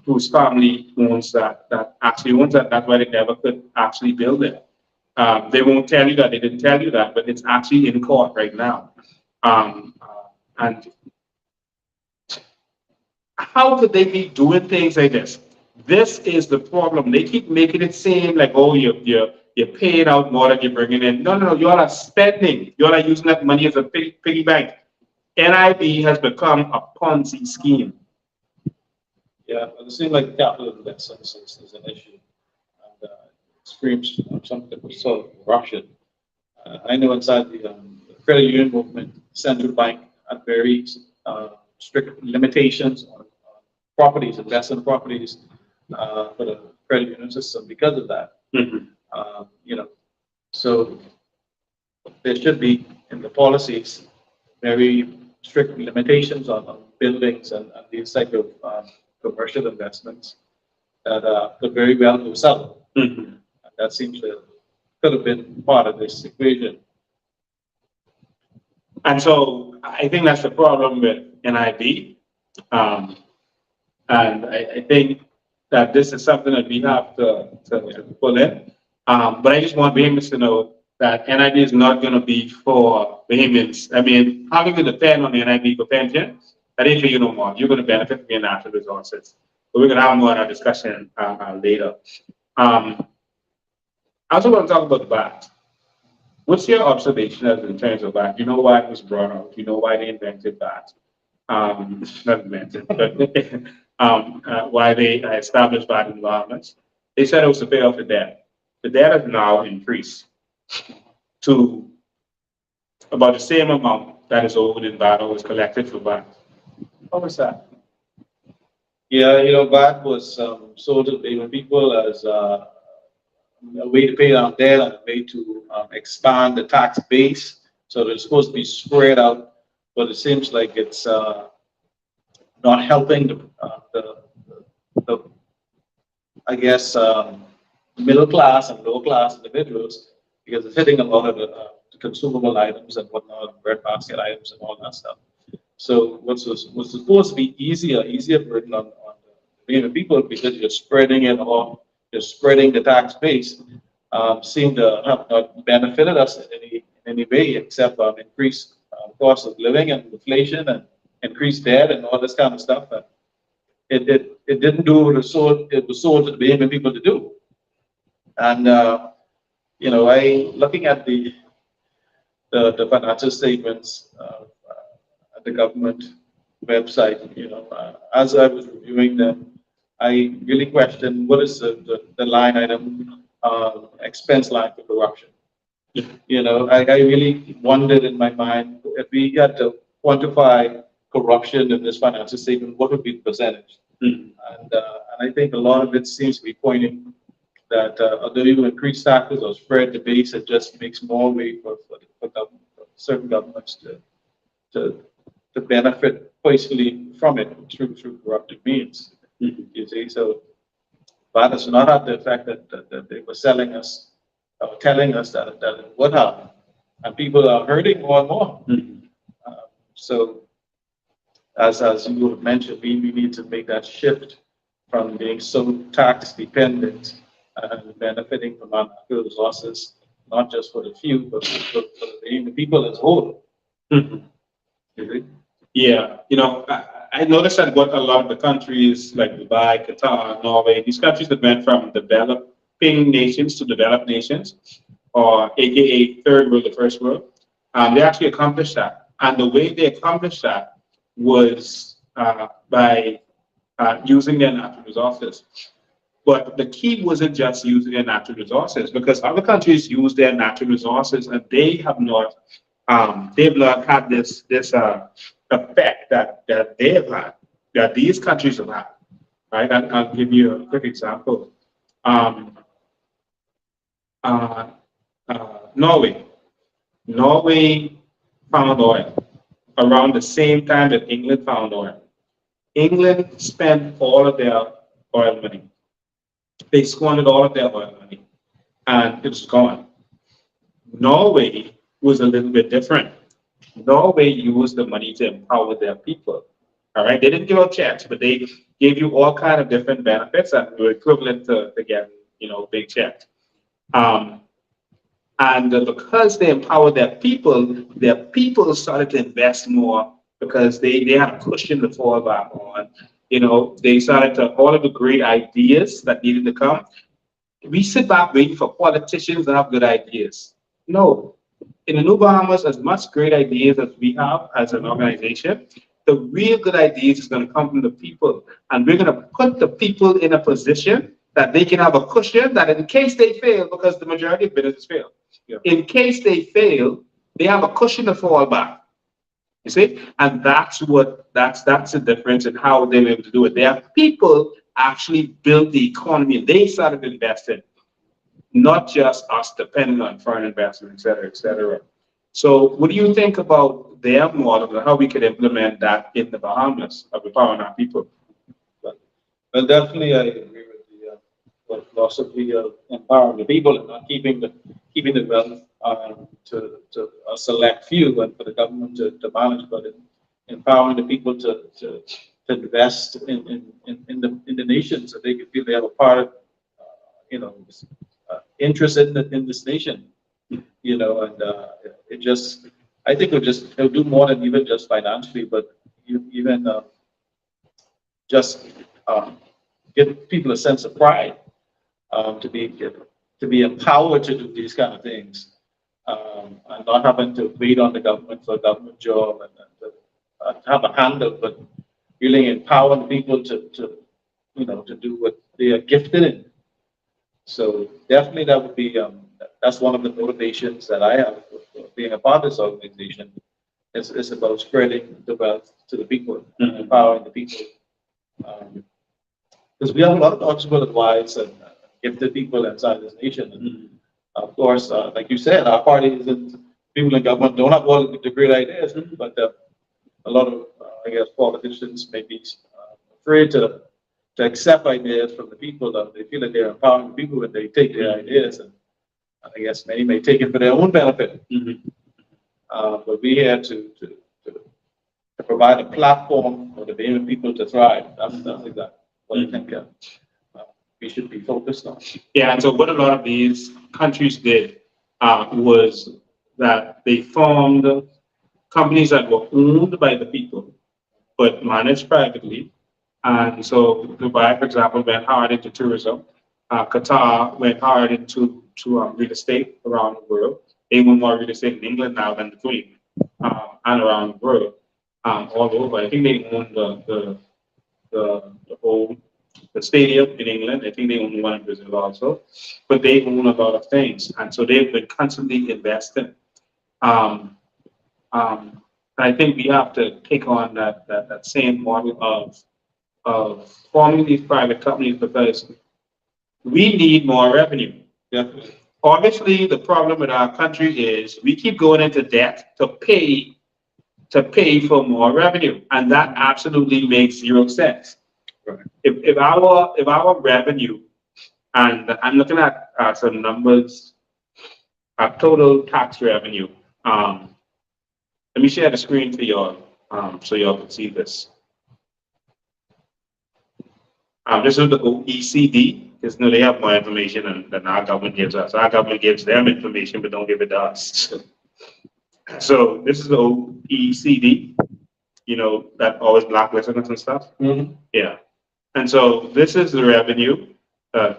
whose family owns that actually owns that. That's why they never could actually build it. They won't tell you that. They didn't tell you that, but it's actually in court right now. And how could they be doing things like this? This is the problem. They keep making it seem like, oh, you're paying out more than you're bringing in. No. You all are spending. You all are using that money as a piggy bank. NIB has become a Ponzi scheme.
Yeah, it seems like capital investments is an issue. And it screams something sort of Russian. I know inside the credit union movement, central bank had very strict limitations on properties, investment properties for the credit union system because of that.
Mm-hmm.
So there should be in the policies very strict limitations on buildings and these type of commercial investments that could very well do sell.
Mm-hmm.
And that seems to could have been part of this equation.
And so I think that's the problem with NIB. And I think that this is something that we have to pull in. But I just want Bahamians to know that NIB is not going to be for Bahamians. I mean, how can you depend on the NIB for pension? I didn't hear you no more. You're going to benefit from your natural resources. But we're going to have more in our discussion later. I also want to talk about VAT. What's your observation in terms of VAT? You know why it was brought out. You know why they invented VAT.
not invented, but why they established bad environments. They said it was to pay off the debt. The debt has now increased to about the same amount that is owed in VAT or was collected for VAT. What was that?
Yeah, VAT was sold to the people as a way to pay down debt and a way to expand the tax base. So it's supposed to be spread out, but it seems like it's not helping the I guess, middle class and low class individuals, because it's hitting a lot of the consumable items and whatnot, bread basket items and all that stuff. So was supposed to be easier burden on the people, because you're spreading it or you're spreading the tax base, seem to have not benefited us in any way except increased cost of living and inflation and increased debt and all this kind of stuff. And it didn't do what it was sold to the Bahamian people to do. And looking at the financial statements at the government website, as I was reviewing them, I really questioned what is the line item expense line for corruption. I really wondered in my mind, if we had to quantify corruption in this financial statement, what would be the percentage? And I think a lot of it seems to be pointing that although you increase taxes or spread the base, it just makes more way for certain governments to benefit personally from it through corrupted means. You see, so that has not had the effect that they were selling us, telling us that it would have, and people are hurting more and more. So, as you have mentioned, we need to make that shift from being so tax dependent and benefiting from our natural resources, not just for the few, but for the people as a whole.
Yeah, I noticed that what a lot of the countries like Dubai, Qatar, Norway, these countries that went from developing nations to developed nations, or AKA third world to first world, they actually accomplished that. And the way they accomplished that was by using their natural resources. But the key wasn't just using their natural resources, because other countries use their natural resources and they have not, they've not had this effect that they have had, that these countries have had. Right? I'll give you a quick example. Norway found oil around the same time that England found oil. England spent all of their oil money. They squandered all of their oil money, and it was gone. Norway was a little bit different. Norway used the money to empower their people. All right, they didn't give out checks, but they gave you all kind of different benefits that were equivalent to getting, big checks. And because they empowered their people started to invest more, because they had a cushion to fall back on. They started to, all of the great ideas that needed to come. We sit back waiting for politicians to have good ideas. No. In the New Bahamas, as much great ideas as we have as an organization, the real good ideas is going to come from the people. And we're going to put the people in a position that they can have a cushion that in case they fail, because the majority of businesses fail, in case they fail, they have a cushion to fall back. You see, and that's the difference in how they were able to do it. Their people actually built the economy. They started investing, not just us depending on foreign investment, et cetera, et cetera. So, what do you think about their model and how we could implement that in the Bahamas of empowering our people?
Well, definitely, I agree with the philosophy of empowering the people and not keeping the wealth to a select few and for the government to manage, but empowering the people to invest in the nation, so they can feel they have a part of interest in this nation, and it just, I think it'll do more than even just financially, but even just give people a sense of pride, to be empowered to do these kind of things, and not having to wait on the government for a government job and have a handle, but really empowering people to to do what they are gifted in. So definitely that would be that's one of the motivations that I have for being a part of this organization. It's about spreading the wealth to the people, empowering the people. Because we have a lot of knowledgeable advice and gifted people inside this nation. And of course, like you said, our party isn't, people in government don't have all the great ideas, but a lot of, I guess, politicians may be afraid to accept ideas from the people. They feel that they're empowering the people when they take their ideas, and I guess many may take it for their own benefit. But we're here to provide a platform for the Bahamian people to thrive. That's exactly what I think we should be focused on.
Yeah, and so what a lot of these countries did was that they formed companies that were owned by the people, but managed privately. And so Dubai, for example, went hard into tourism. Qatar went hard into real estate around the world. They own more real estate in England now than the Queen, and around the world, all over. I think they own the whole stadium in England. I think they own one in Brazil also, but they own a lot of things, and so they've been constantly investing. I think we have to take on that same model of forming these private companies, because we need more revenue.
Definitely.
Obviously, the problem with our country is we keep going into debt to pay for more revenue, and that absolutely makes zero sense.
Right.
If our revenue, and I'm looking at some numbers, total tax revenue. Let me share the screen for y'all, so y'all can see this. This is the OECD. Because they have more information than our government gives us. Our government gives them information, but don't give it to us. So this is the OECD, that always blacklisting us and stuff. Yeah. And so this is the revenue,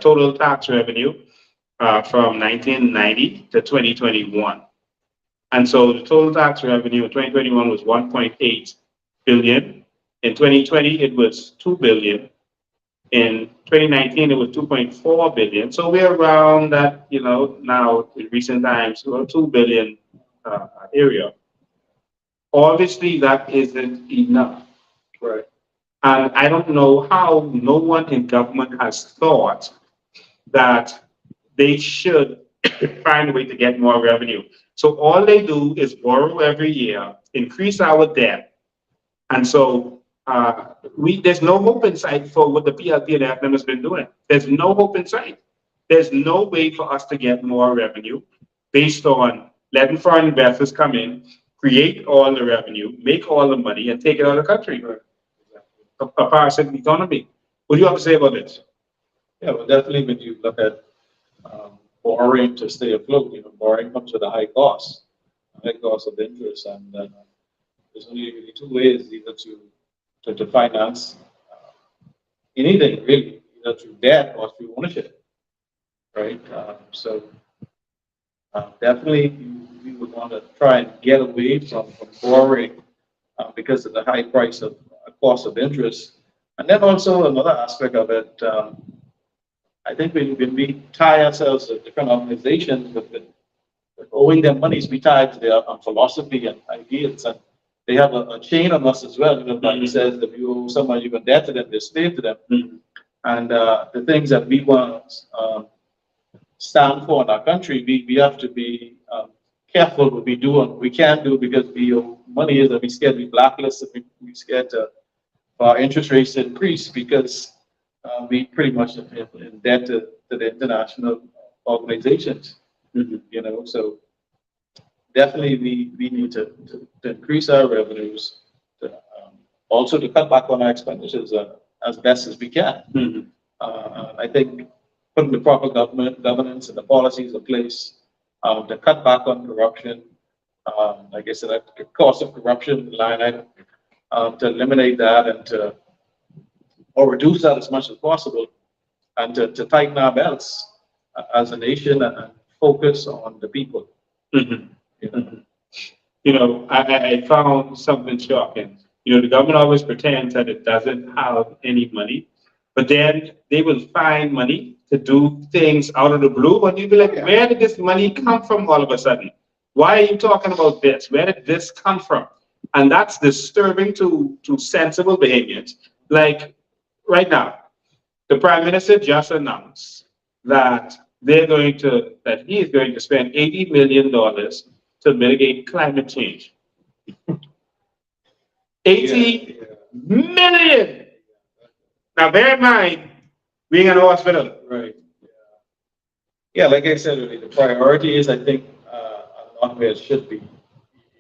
total tax revenue from 1990 to 2021. And so the total tax revenue in 2021 was 1.8 billion. In 2020, it was 2 billion. In 2019, it was 2.4 billion. So we're around that, now in recent times, 2 billion area. Obviously, that isn't enough.
Right.
And I don't know how no one in government has thought that they should find a way to get more revenue. So all they do is borrow every year, increase our debt. And so there's no hope in sight for what the PLP and FM has been doing. There's no hope in sight. There's no way for us to get more revenue based on letting foreign investors come in, create all the revenue, make all the money, and take it out of the country. Right. Exactly. A parasitic economy. What do you have to say about this?
Yeah, well, definitely when you look at borrowing to stay afloat, borrowing comes with a high cost of interest, and there's only really two ways, either to finance anything really, either through debt or through ownership, right? So definitely we would want to try and get away from borrowing because of the high cost of interest. And then also another aspect of it, I think when we tie ourselves to different organizations with owing them monies, we tie to their philosophy and ideas, and they have a chain on us as well. Like says, if you owe someone, you're debt to them, they're slave to them. And the things that we want to stand for in our country, we have to be careful what we do and what we can't do, because we owe money is that we scared to be blacklisted, we scared to our interest rates to increase, because we pretty much in debt to the international organizations. So definitely we need to increase our revenues, also to cut back on our expenditures as best as we can. I think putting the proper governance and the policies in place to cut back on corruption, like I said, the cost of corruption line item, to eliminate that and or reduce that as much as possible, and to tighten our belts as a nation and focus on the people.
I found something shocking. You know, the government always pretends that it doesn't have any money, but then they will find money to do things out of the blue. And you'd be like, where did this money come from all of a sudden? Why are you talking about this? Where did this come from? And that's disturbing to sensible behaviors. Like right now, the Prime Minister just announced that he is going to spend $80 million to mitigate climate change. 80 million. Now bear in mind, being in a hospital.
Right. Yeah, like I said earlier, the priority is, I think, not where it should be.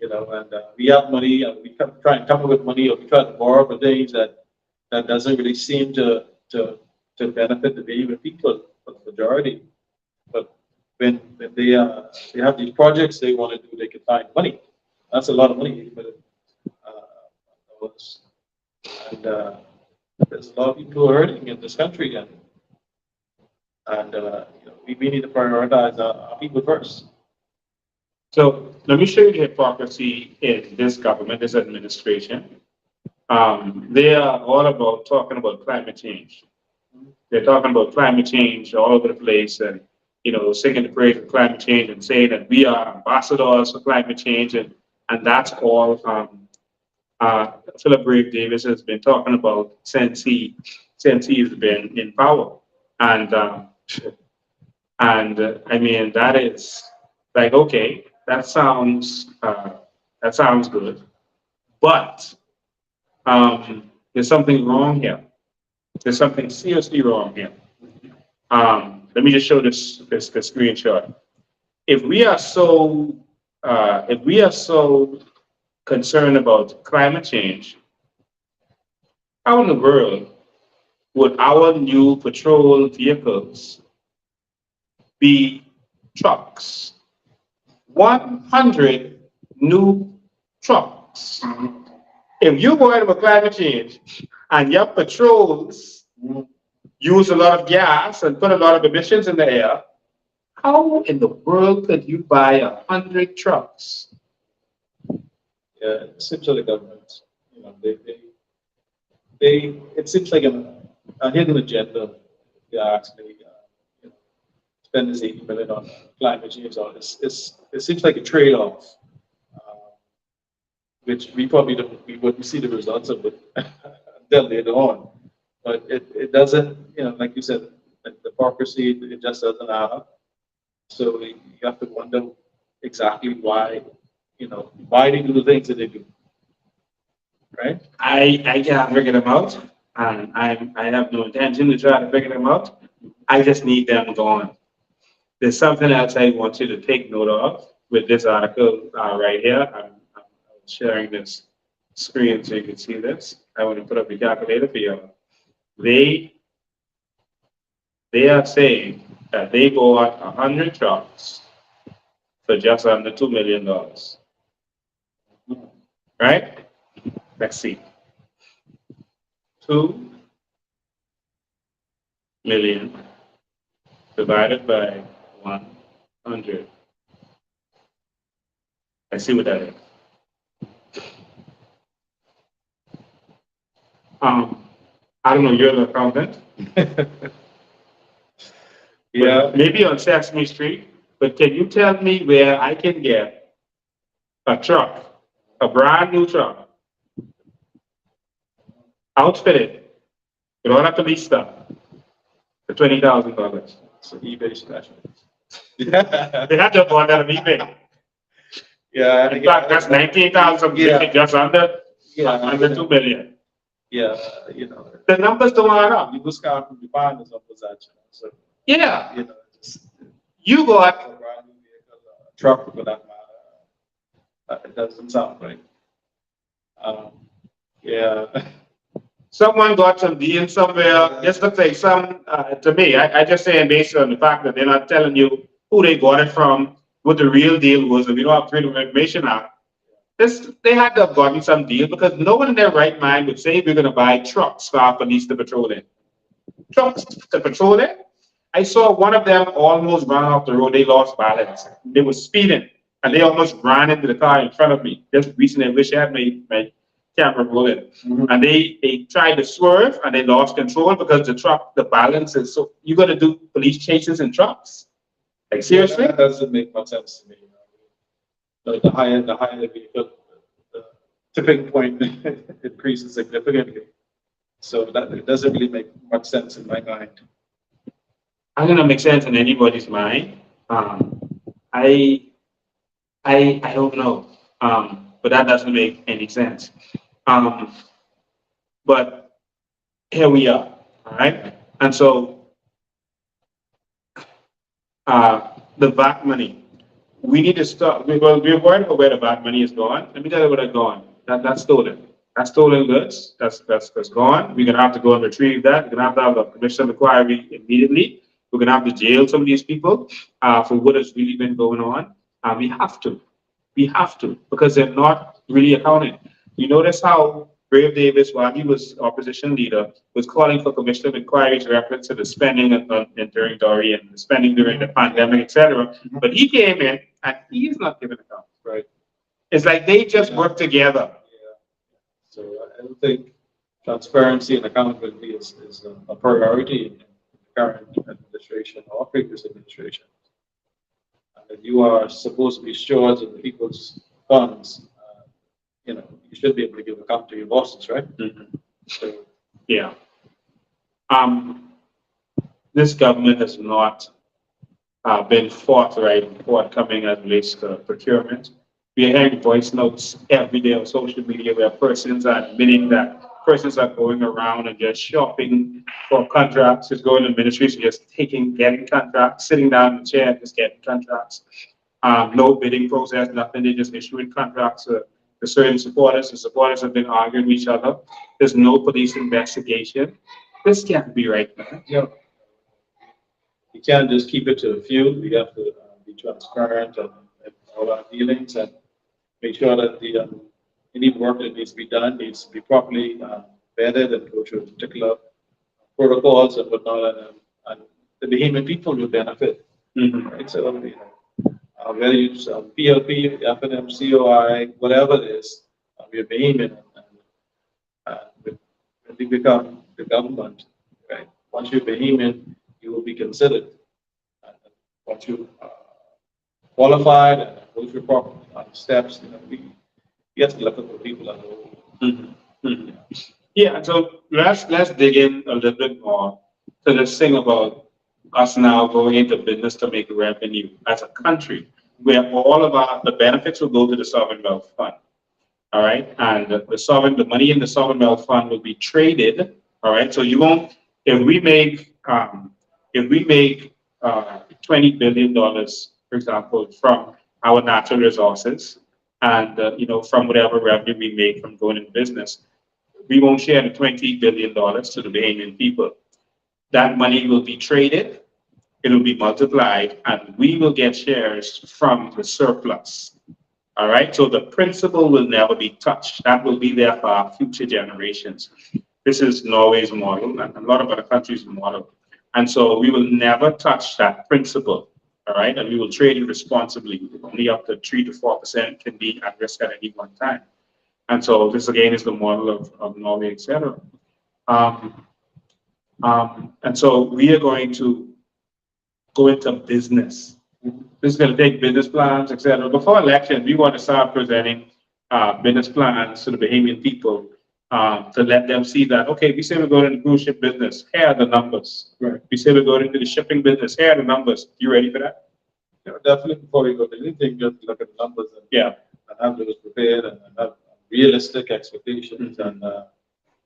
You know, and we have money, and we try and come up with money, or we try to borrow for things that doesn't really seem to benefit the Canadian people for the majority. But when they have these projects they want to do, they can find money. That's a lot of money. And there's a lot of people who are hurting in this country, and you know, we need to prioritize our people first.
So let me show you the hypocrisy in this government, this administration. They are all about talking about climate change. They're talking about climate change all over the place, and you know, singing the praise of climate change and saying that we are ambassadors for climate change, and that's all. Philip Brave Davis has been talking about since he's been in power, and I mean, that is like, okay, that sounds good, but there's something wrong here. There's something seriously wrong here. Let me just show this screenshot. If we are so concerned about climate change, how in the world would our new patrol vehicles be trucks? 100 new trucks. If you're worried about climate change and your patrols use a lot of gas and put a lot of emissions in the air, how in the world could you buy 100 trucks?
Yeah, it seems like the government, you know, it seems like a hidden agenda. They actually, you know, spend this $80 million on climate change. It seems like a trade-off, which we wouldn't see the results of it until later on. But it doesn't, you know, like you said, the hypocrisy, it just doesn't add up. So you have to wonder exactly why. You know, why they do the things that they do, right?
I can't figure them out, and I have no intention to try to figure them out. I just need them gone. There's something else I want you to take note of with this article right here. I'm sharing this screen so you can see this. I want to put up the calculator for you. They are saying that they bought 100 trucks for just under $2 million. Right? Let's see. 2 million divided by 100. Let's see what that is. I don't know, you're the accountant.
Yeah.
Maybe on Sesame Street, but can you tell me where I can get a truck, a brand new truck, outfitted with all that police stuff for $20,000?
So eBay special.
They had to bought that on eBay.
Yeah.
In fact, that's 19,000, just under 2 million.
Yeah, you know.
The numbers don't add up.
You just can't find the numbers actually. So,
yeah.
you know,
You got
a brand new vehicle, a truck for that matter. It doesn't sound right. Yeah.
someone got some deal somewhere. Just looks like some to me. I just saying based on the fact that they're not telling you who they got it from, what the real deal was. If you don't have Freedom of Information Act, they had to have gotten some deal because no one in their right mind would say we're going to buy trucks for our police to patrol in. Trucks to patrol in? I saw one of them almost run off the road. They lost balance. They were speeding and they almost ran into the car in front of me. Just recently, I wish I had
camera rolling. And they tried to swerve and they lost control because the balance is so, you got to do police chases in trucks. Like seriously?
That doesn't make much sense to me. The higher the vehicle, the tipping point increases significantly. So that it doesn't really make much sense in my mind.
I don't know, make sense in anybody's mind. I don't know. But that doesn't make any sense. But here we are, all right? And so the VAT money, we need to stop. We're worried about where the VAT money is going. Let me tell you where it's going. That's stolen. That's stolen goods. That's gone. We're gonna have to go and retrieve that. We're gonna have a commission inquiry immediately. We're gonna have to jail some of these people for what has really been going on. We have to, because they're not really accounting. You notice how Brave Davis, while he was opposition leader, was calling for commission of inquiries reference to the spending during Dory and the spending during the pandemic, etc. But he came in and he's not giving account.
Right.
It's like they just work together.
Yeah. So I don't think transparency and accountability is a priority in the current administration or previous administration. And if you are supposed to be stewards of the people's funds, you should be able to give account to your bosses, right? So,
yeah. This government has not been forthright and forthcoming as it relates to procurement. We are hearing voice notes every day on social media where persons are admitting that persons are going around and just shopping for contracts, just going to ministries, just getting contracts, sitting down in the chair and just getting contracts. No bidding process, nothing. They just issuing contracts to certain supporters. The supporters have been arguing with each other. There's no police investigation. This can't be right, man.
yeah. You can't just keep it to a few. You have to be transparent and all our dealings and make sure that any work that needs to be done needs to be properly vetted and go through particular protocols and whatnot, and the Bahamian people will benefit. Right? So, whether you use PLP, FNM, COI, whatever it is, we're Bahamian, and when we become the government, right? Once you're Bahamian, you will be considered. Once you qualified and go through proper steps, we have to look at the people as a whole.
Yeah, so let's dig in a little bit more to this thing about us now going into business to make revenue as a country, where all of the benefits will go to the sovereign wealth fund. All right, and the money in the sovereign wealth fund will be traded. All right, so you won't, if we make $20 billion, for example, from our natural resources, and from whatever revenue we make from going in business, we won't share the $20 billion to the Bahamian people. That money will be traded, it will be multiplied, and we will get shares from the surplus. All right, so the principal will never be touched. That will be there for our future generations. This is Norway's model, and a lot of other countries' model. And so we will never touch that principal. All right, and we will trade it responsibly. Only up to 3 to 4% can be at risk at any one time. And so this again is the model of Norway, etc. And so we are going to go into business. This is going to take business plans, etc. Before election, we want to start presenting business plans to the Bahamian people to let them see that, okay, we say we're going into the cruise ship business. Here are the numbers. Right. We say we're going into the shipping business. Here are the numbers. You ready for that?
Yeah, definitely. Before we go to anything, you have to look at the numbers and have those prepared and have realistic expectations and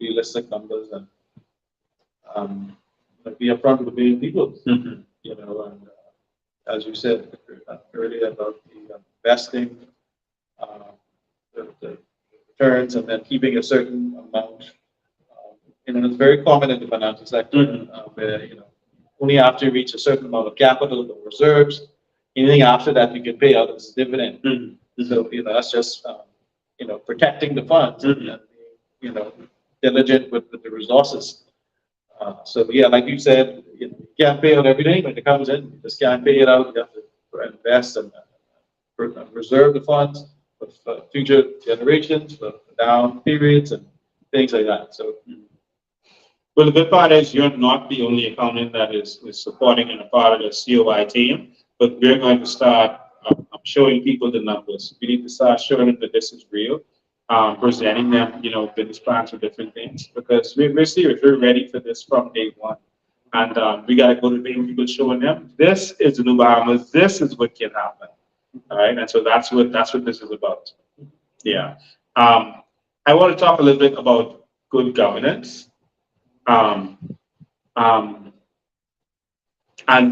realistic numbers and be upfront with the people. And as you said earlier about the investing, the returns, and then keeping a certain amount. It's very common in the financial sector where only after you reach a certain amount of capital or reserves, anything after that you can pay out as a dividend. So that's just protecting the funds and being diligent with the resources. So like you said, you can't pay out everything when it comes in. You just can't pay it out. You have to invest and reserve the funds for future generations, for down periods and things like that. So,
Well, the good part is you're not the only accountant that is supporting and a part of the COI team, but we're going to start showing people the numbers. We need to start showing them that this is real, presenting them, business plans for different things, because we're serious. We're ready for this from day one. And we got to go to people showing them this is the new Bahamas. This is what can happen. All right. And so that's what this is about. Yeah. I want to talk a little bit about good governance. And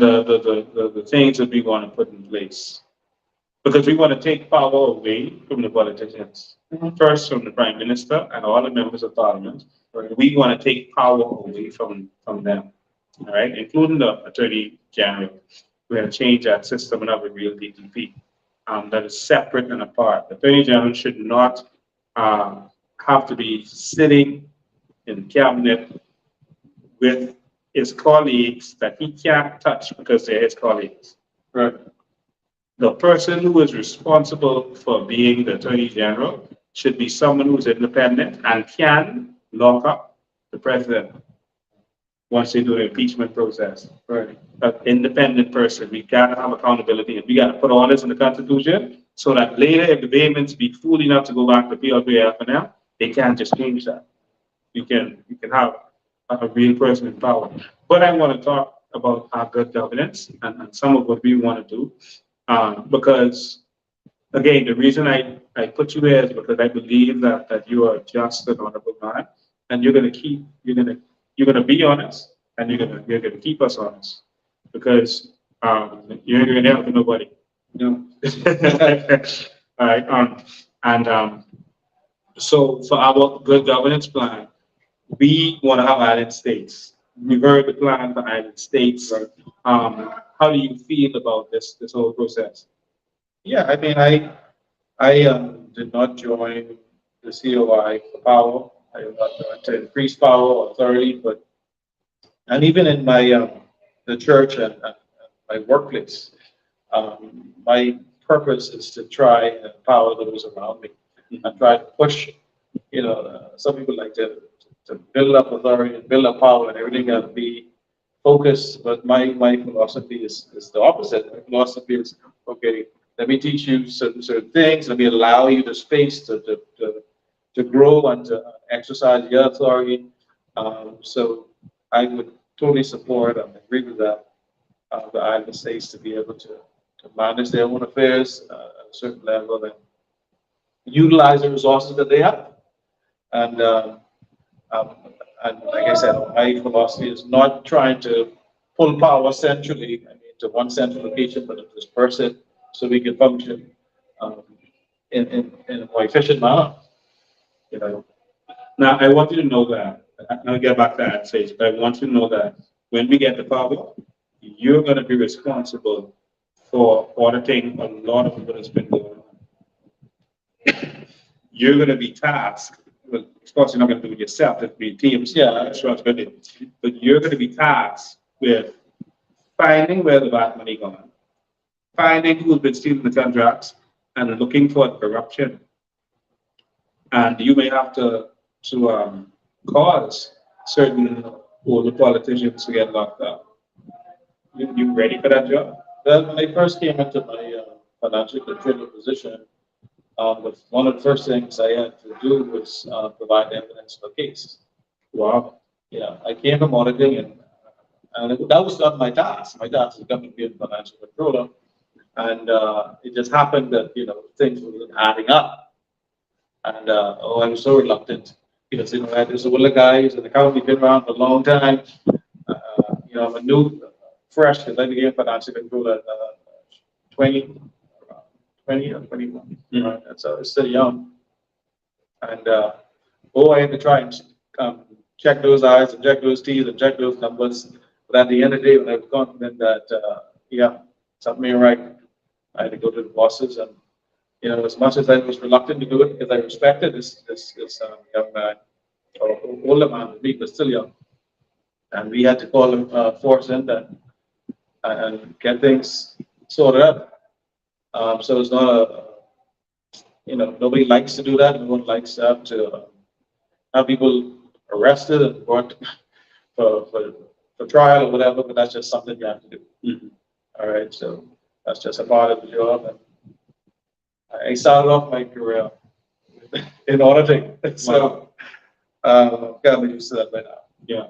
the things that we want to put in place, because we want to take power away from the politicians, first from the Prime Minister and all the members of Parliament. We want to take power away from them, all right, including the Attorney General. We're going to change that system and have a real DTP that is separate and apart. The Attorney General should not have to be sitting in cabinet with his colleagues that he can't touch because they're his colleagues.
right.
The person who is responsible for being the Attorney General should be someone who's independent and can lock up the president once they do the impeachment process.
Right.
An independent person. We gotta have accountability, and we gotta put all this in the Constitution so that later, if the Baymans be fool enough to go back to PLPF and them, they can't just change that. You can have a real person in power. But I want to talk about our good governance and some of what we want to do. Because again, the reason I put you there is because I believe that you are just an honorable man, and you're gonna be honest, and you're gonna keep us honest, because you ain't gonna help nobody.
No.
All right. So for our good governance plan, we want to have island states. We've heard the plan for island states. How do you feel about this whole process?
Yeah, I mean, I did not join the COI for power. I did not join to increase power or authority, and even in my the church and my workplace, my purpose is to try and empower those around me and try to push. Some people like to build up authority and build up power, and everything got to be focused. But my philosophy is the opposite. My philosophy is, okay, let me teach you certain things. Let me allow you the space to grow and to exercise your authority. So I would totally support and agree with that. The island states to be able to manage their own affairs at a certain level and utilize the resources that they have. And like I said, my philosophy is not trying to pull power centrally, to one central location, but to disperse it so we can function in a more efficient manner.
Now, I want you to know that, I'll get back to that stage, but I want you to know that when we get the power, you're going to be responsible for auditing a lot of what has been going on. You're going to be tasked, well, of course, you're not going to do it yourself, it'll be teams, responsibility, but you're going to be tasked with finding where the bad money gone, finding who's been stealing the contracts, and looking for corruption. And you may have to cause certain older politicians to get locked up. You ready for that job?
Well, when I first came into my financial controller position, one of the first things I had to do was provide evidence for case.
Wow.
Yeah, I came from auditing, and that was not my task. My task was coming to be a financial controller, and it just happened that things were adding up. And I was so reluctant because there's older guys in the company been around for a long time. I'm a new, fresh, because I became financial controller at 20 or 21. Right? And so I was still young. And I had to try and check those I's and check those T's and check those numbers. But at the end of the day, when I was confident that, something ain't right, I had to go to the bosses. And, as much as I was reluctant to do it because I respected this young man, or older man than me, but still young. And we had to call him, force in and get things sorted out. So it's not nobody likes to do that. No one likes to have people arrested and brought for trial or whatever, but that's just something you have to do.
Mhm.
All right, so that's just a part of the job. And I started off my career in auditing, so got used to that by now.
Yeah.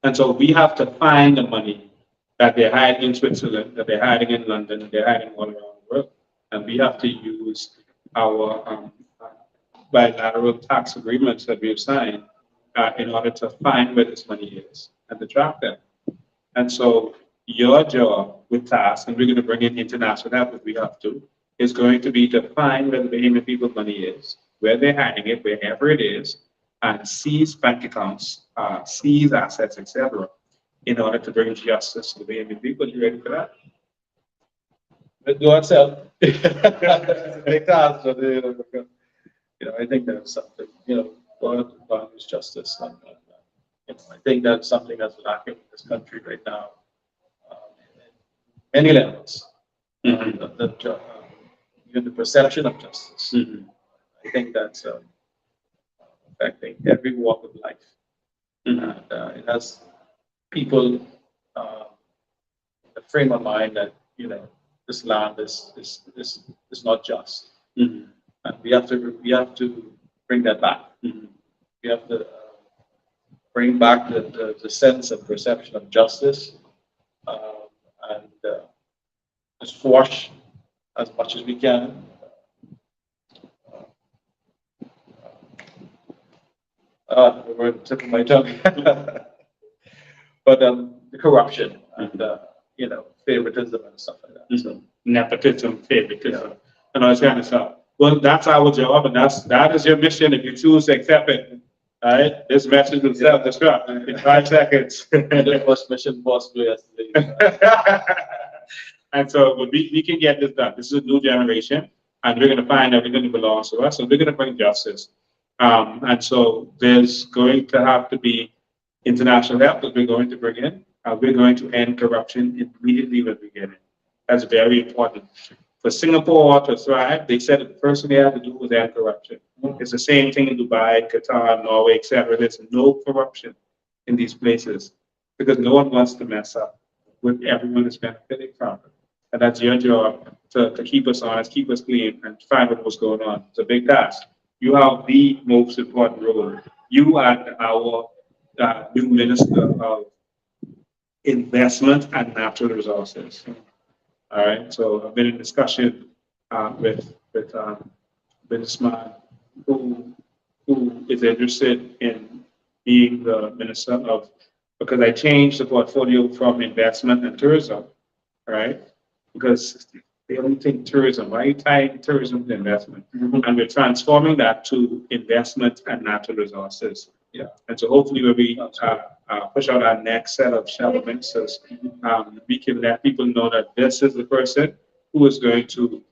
And so we have to find the money that they're hiding in Switzerland, that they're hiding in London, that they're hiding all around the world. And we have to use our bilateral tax agreements that we've signed in order to find where this money is and to track them. And so your job with TASK, and we're going to bring in international help if we have to, is going to be to find where the Bahamian people's money is, where they're hiding it, wherever it is, and seize bank accounts, seize assets, etc., in order to bring justice to the Bahamian people. You ready for that?
Let's go ourselves. It's a big task, but I think that's something, God values justice. And, I think that's something that's lacking in this country right now, many levels.
Mm-hmm.
Even the perception of justice.
Mm-hmm.
I think that's affecting every walk of life.
Mm-hmm.
And it has people in the frame of mind that this land is not just.
Mm-hmm.
And we have to bring that back.
Mm-hmm.
We have to bring back the sense of perception of justice, and squash as much as we can. The word tip of my tongue. But the corruption and favoritism and stuff like that.
So nepotism, favoritism, and all that kind of stuff. Well, that's our job, and that is your mission if you choose to accept it. All right, this message will self-destruct in 5 seconds.
The first mission possibly yesterday.
And so we can get this done. This is a new generation, and we're going to find everything that belongs to us, and we're going to bring justice. And so there's going to have to be international help that we're going to bring in. We're going to end corruption immediately when we get in. That's very important. For Singapore to thrive, they said that the first thing they had to do was end corruption. It's the same thing in Dubai, Qatar, Norway, etc. There's no corruption in these places because no one wants to mess up with everyone that's benefiting from it. And that's your job to keep us honest, keep us clean, and find out what's going on. It's a big task. You have the most important role. You are our new Minister of Investment and Natural Resources. All right, so I've been in discussion with a businessman who is interested in being the minister of, because I changed the portfolio from investment and tourism, right? Because they only think tourism, why are you tying tourism to investment? Mm-hmm. And we're transforming that to investment and natural resources. Yeah. And so hopefully when we push out our next set of shadow ministers, we can let people know that this is the person who is going to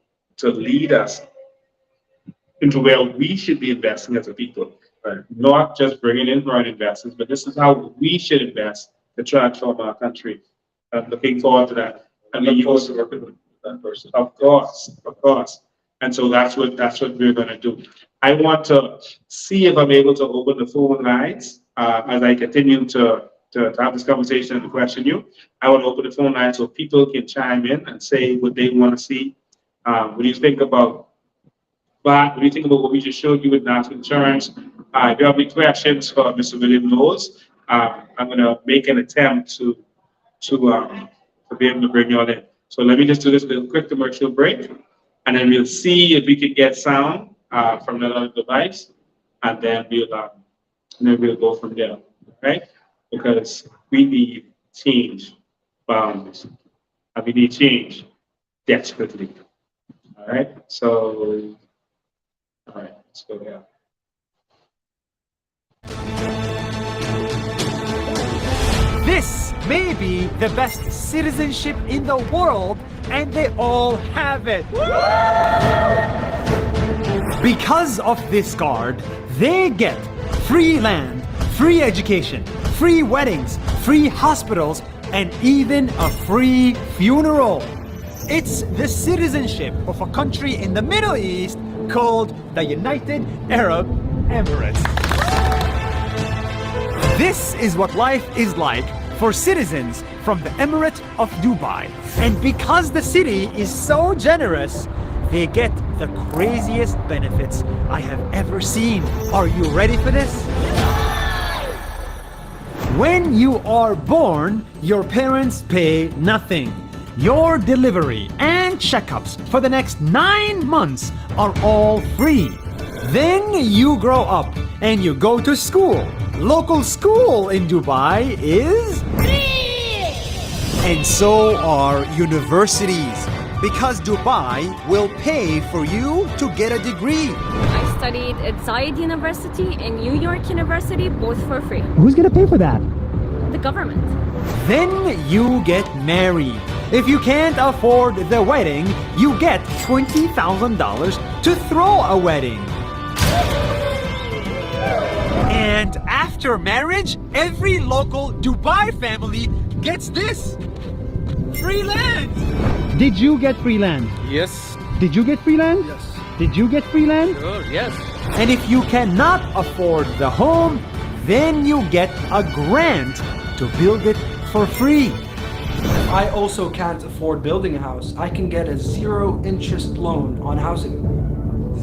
lead us into where we should be investing as a people. Right. Not just bringing in foreign investors, but this is how we should invest to transform our country. I'm looking forward to that. And look forward to working with that person. Of course. And so that's what we're going to do. I want to see if I'm able to open the phone lines as I continue to have this conversation and question you. I want to open the phone lines so people can chime in and say what they want to see. What do you think about that? What do you think about what we just showed you with national insurance? If you have any questions for Mr. William Knowles, I'm going to make an attempt to be able to bring you all in. So let me just do this little quick commercial break, and then we'll see if we can get sound from another device, and then we'll go from there, right? Because we need change, and we need change desperately. All right. So, all right, let's go there.
This may be the best citizenship in the world, and they all have it. Because of this card, they get free land, free education, free weddings, free hospitals, and even a free funeral. It's the citizenship of a country in the Middle East called the United Arab Emirates. This is what life is like for citizens from the Emirate of Dubai. And because the city is so generous, they get the craziest benefits I have ever seen. Are you ready for this? When you are born, your parents pay nothing. Your delivery and checkups for the next 9 months are all free. Then you grow up and you go to school. Local school in Dubai is free! And so are universities, because Dubai will pay for you to get a degree.
I studied at Zayed University and New York University, both for free.
Who's gonna pay for that?
The government.
Then you get married. If you can't afford the wedding, you get $20,000 to throw a wedding. And after marriage, every local Dubai family gets this: free land. Did you get free land?
Yes.
Did you get free land?
Yes.
Did you get free land?
Sure, yes.
And if you cannot afford the home, then you get a grant to build it for free.
I also can't afford building a house. I can get a 0 interest loan on housing.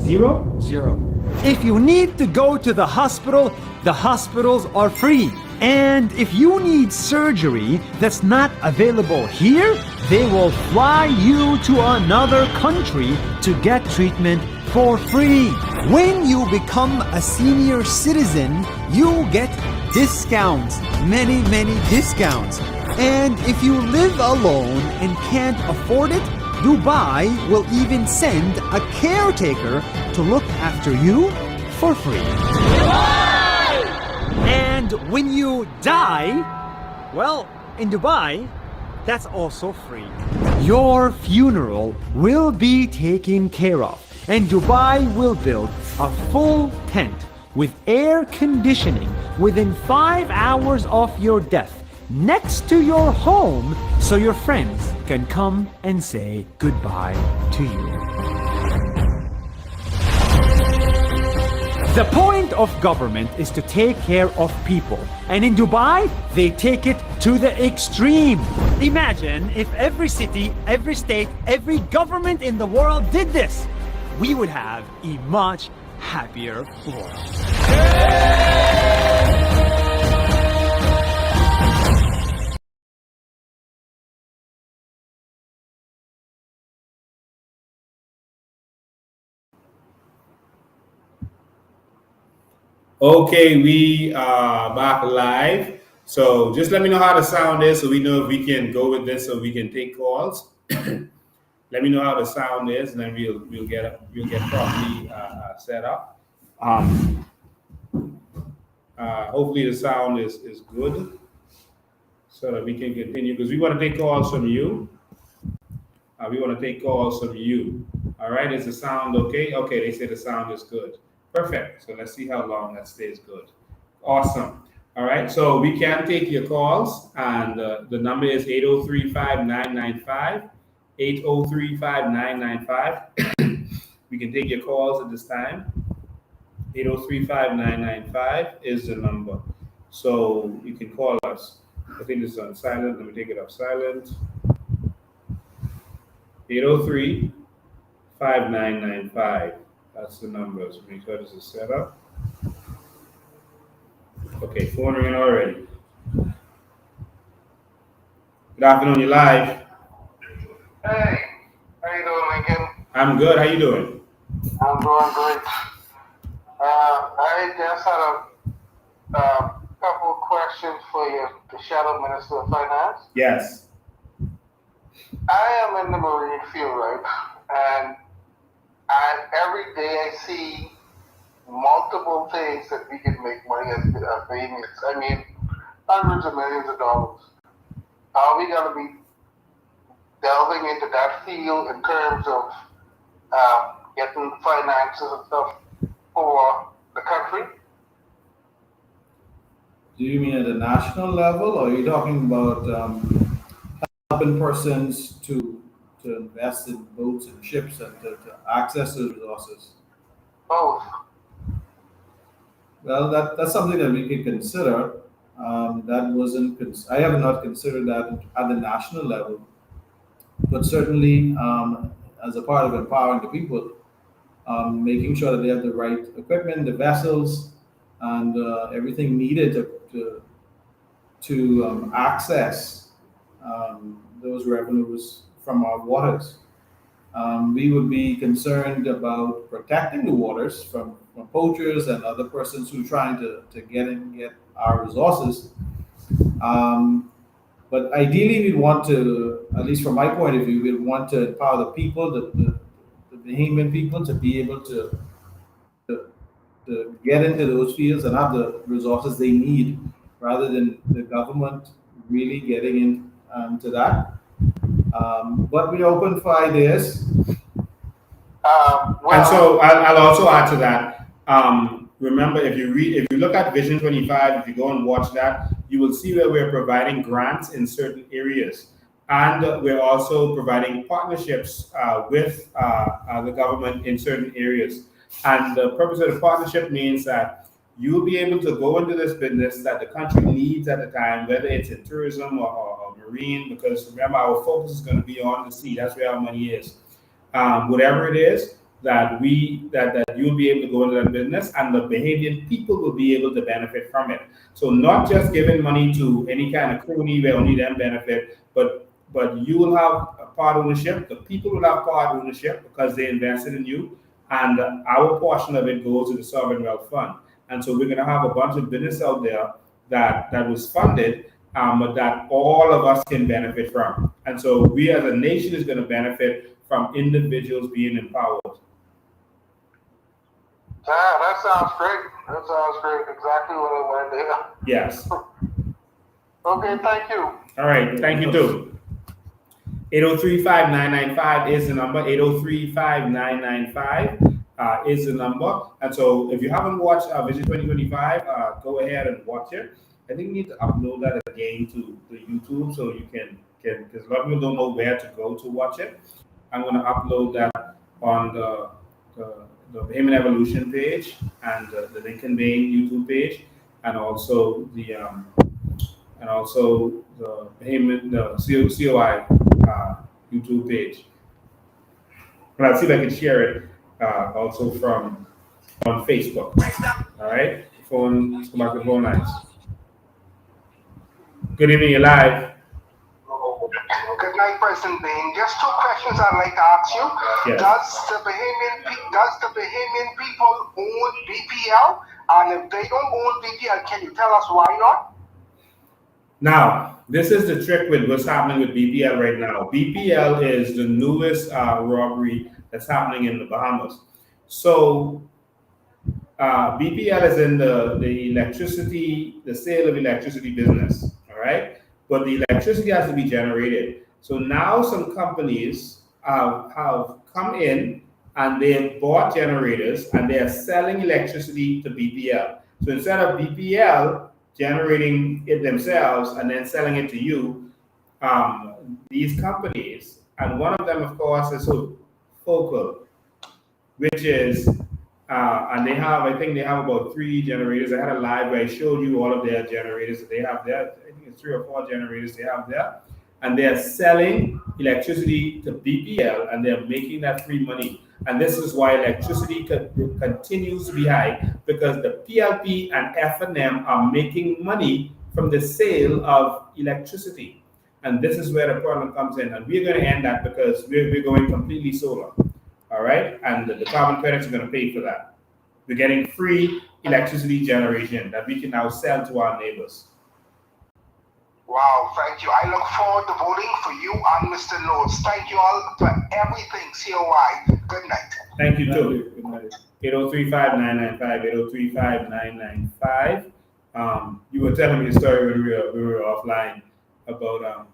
Zero?
0.
If you need to go to the hospitals are free. And if you need surgery that's not available here, they will fly you to another country to get treatment for free. When you become a senior citizen, you get discounts, many discounts. And if you live alone and can't afford it, Dubai will even send a caretaker to look after you for free. And when you die, well, in Dubai, that's also free. Your funeral will be taken care of, and Dubai will build a full tent with air conditioning within 5 hours of your death next to your home, so your friends can come and say goodbye to you. The point of government is to take care of people. And in Dubai, they take it to the extreme. Imagine if every city, every state, every government in the world did this. We would have a much happier world.
Okay, we are back live. So just let me know how the sound is so we know if we can go with this so we can take calls. Let me know how the sound is, and then we'll get properly set up. Hopefully the sound is good so that we can continue, because we want to take calls from you. All right, is the sound okay? Okay, they say the sound is good. Perfect. So let's see how long that stays good. Awesome. All right. So we can take your calls, and the number is 803-5995. 803-5995. We can take your calls at this time. 803-5995 is the number. So you can call us. I think this is on silent. Let me take it off silent. 803-5995. That's the numbers. Make sure this is set up. Okay, phone ringing already. Good afternoon, you're live.
Hey, how you doing, Lincoln?
I'm good. How you doing?
I'm doing great. I just had a couple of questions for you, the Shadow Minister of Finance.
Yes.
I am in the marine field, right? And every day I see multiple things that we can make money as payments. I mean, hundreds of millions of dollars. Are we going to be delving into that field in terms of getting finances and stuff for the country?
Do you mean at a national level, or are you talking about helping persons to invest in boats and ships and to access those resources?
Both.
Well, that's something that we can consider. That wasn't, I have not considered that at the national level, but certainly as a part of empowering the people, making sure that they have the right equipment, the vessels, and everything needed to access those revenues from our waters. We would be concerned about protecting the waters from poachers and other persons who are trying to get our resources. Um, but ideally, we'd want to, at least from my point of view, we'd want to empower the people, the Bahamian people, to be able to get into those fields and have the resources they need, rather than the government really getting into that. But we're open for ideas.
And so I'll also add to that. Remember, if you look at Vision 25, if you go and watch that, you will see where we're providing grants in certain areas, and we're also providing partnerships with the government in certain areas. And the purpose of the partnership means that you'll be able to go into this business that the country needs at the time, whether it's in tourism or marine, because remember, our focus is going to be on the sea. That's where our money is. Whatever it is that you'll be able to go into that business, and the Bahamian people will be able to benefit from it. So not just giving money to any kind of crony where only them benefit, but you will have a part ownership. The people will have part ownership because they invested in you, and our portion of it goes to the sovereign wealth fund. And so we're going to have a bunch of business out there that was funded, that all of us can benefit from. And so we as a nation is going to benefit from individuals being empowered.
That sounds great. That sounds great. Exactly what I wanted to hear.
Yes.
Okay, thank you.
All right, thank you too. 803-5995 is the number. 803-5995 is the number. And so if you haven't watched Vision 2025, go ahead and watch it. I think you need to upload that again to YouTube so you can because a lot of people don't know where to go to watch it. I'm going to upload that on the Bahamian Evolution page and the Lincoln Bain YouTube page, and also the Bahamian COI YouTube page. And I'll see if I can share it also on Facebook. All right, let's go back to phone lines. Good evening, you're live.
Good night, President Bain. Just two questions I'd like to ask you.
Yes.
Does the Bahamian people own BPL? And if they don't own BPL, can you tell us why not?
Now, this is the trick with what's happening with BPL right now. BPL is the newest robbery that's happening in the Bahamas. So BPL is in the electricity, the sale of electricity business, all right? But the electricity has to be generated. So now some companies have come in and they have bought generators and they are selling electricity to BPL. So instead of BPL generating it themselves and then selling it to you, these companies, and one of them, of course, is Focal, which is, and they have, I think they have about 3 generators. I had a live where I showed you all of their generators that they have there. I think it's 3 or 4 generators they have there. And they're selling electricity to BPL and they're making that free money. And this is why electricity continues to be high, because the PLP and F&M are making money from the sale of electricity. And this is where the problem comes in. And we're going to end that because we're going completely solar. All right? And the carbon credits are going to pay for that. We're getting free electricity generation that we can now sell to our neighbors.
Wow, thank you. I look forward to voting for you and Mr. Knowles. Thank you all for everything, COI. Good night.
Thank you, too. 803-5995, 803-5995. You were telling me a story when we were offline about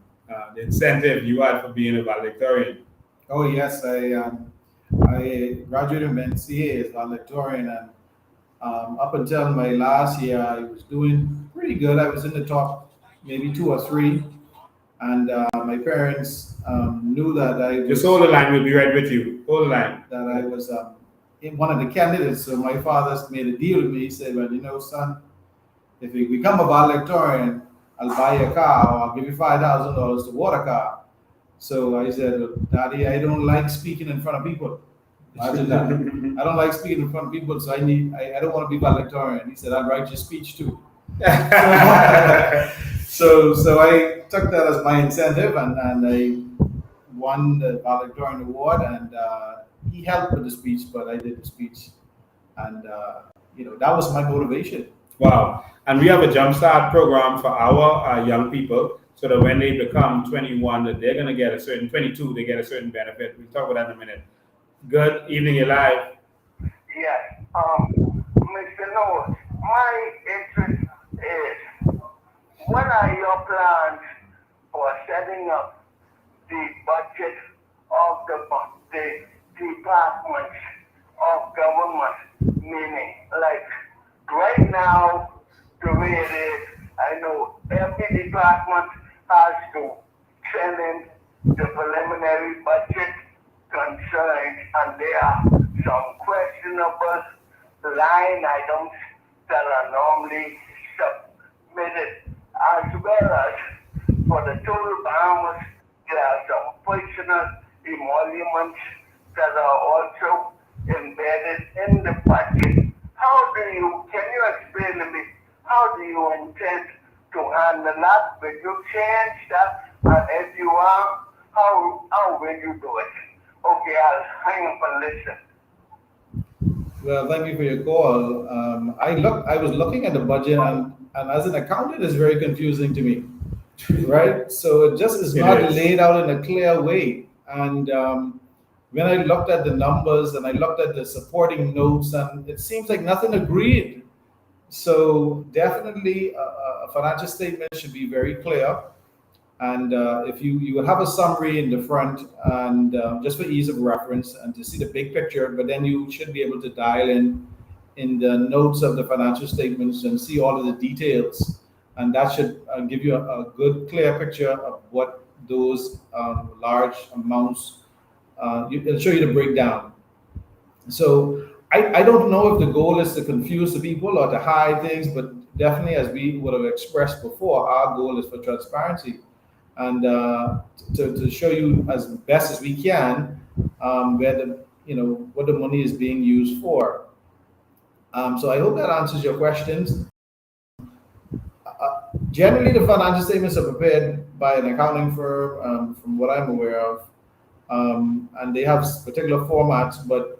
the incentive you had for being a valedictorian.
Oh, yes. I graduated from NCA as valedictorian, and up until my last year, I was doing pretty good. I was in the top maybe 2 or 3, and my parents knew that I was...
Just hold the line, we'll be right with you. Hold the line.
That I was
one of the candidates. So my father made a deal with me. He said, well, you know, son, if you become a valedictorian, I'll buy you a car, or I'll give you $5,000 to water a car. So I said, Daddy, I don't like speaking in front of people. Imagine that. I don't like speaking in front of people, so I don't want to be valedictorian. He said, I'll write your speech too. So I took that as my incentive, and I won the valedictorian award, and he helped with the speech, but I did the speech, and that was my motivation.
Wow. And we have a jumpstart program for our young people so that when they become 21, that they're going to get a certain, 22, they get a certain benefit. We'll talk about that in a minute. Good evening, you're live.
Yes. Mr. Knowles, my interest is, what are your plans for setting up the budget of the departments of government? Meaning, like, right now, the way it is, I know every department has to send in the preliminary budget concerns, and there are some questionable line items that are normally submitted, as well as for the total balance, there are some personal emoluments that are also embedded in the budget. Can you explain to me, how do you intend to handle that? Will you change that? And if you are, how will you do it? Okay, I'll hang up and listen.
Well, thank you for your call. I was looking at the budget, and as an accountant, it's very confusing to me, right? So it just is not laid out in a clear way. And when I looked at the numbers and I looked at the supporting notes, and it seems like nothing agreed. So definitely a financial statement should be very clear. And if you will have a summary in the front, and just for ease of reference and to see the big picture, but then you should be able to dial in the notes of the financial statements and see all of the details. And that should give you a good, clear picture of what those large amounts, it'll show you the breakdown. So I don't know if the goal is to confuse the people or to hide things, but definitely, as we would have expressed before, our goal is for transparency, and to show you as best as we can where what the money is being used for. So I hope that answers your questions. Generally, the financial statements are prepared by an accounting firm, from what I'm aware of, and they have particular formats, but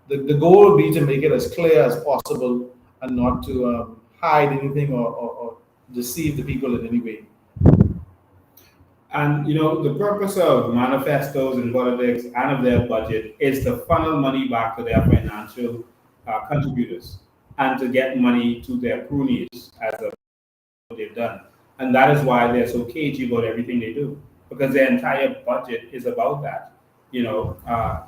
the goal would be to make it as clear as possible and not to hide anything or deceive the people in any way.
And the purpose of manifestos and politics and of their budget is to funnel money back to their financial contributors and to get money to their cronies as what they've done. And that is why they're so cagey about everything they do, because their entire budget is about that.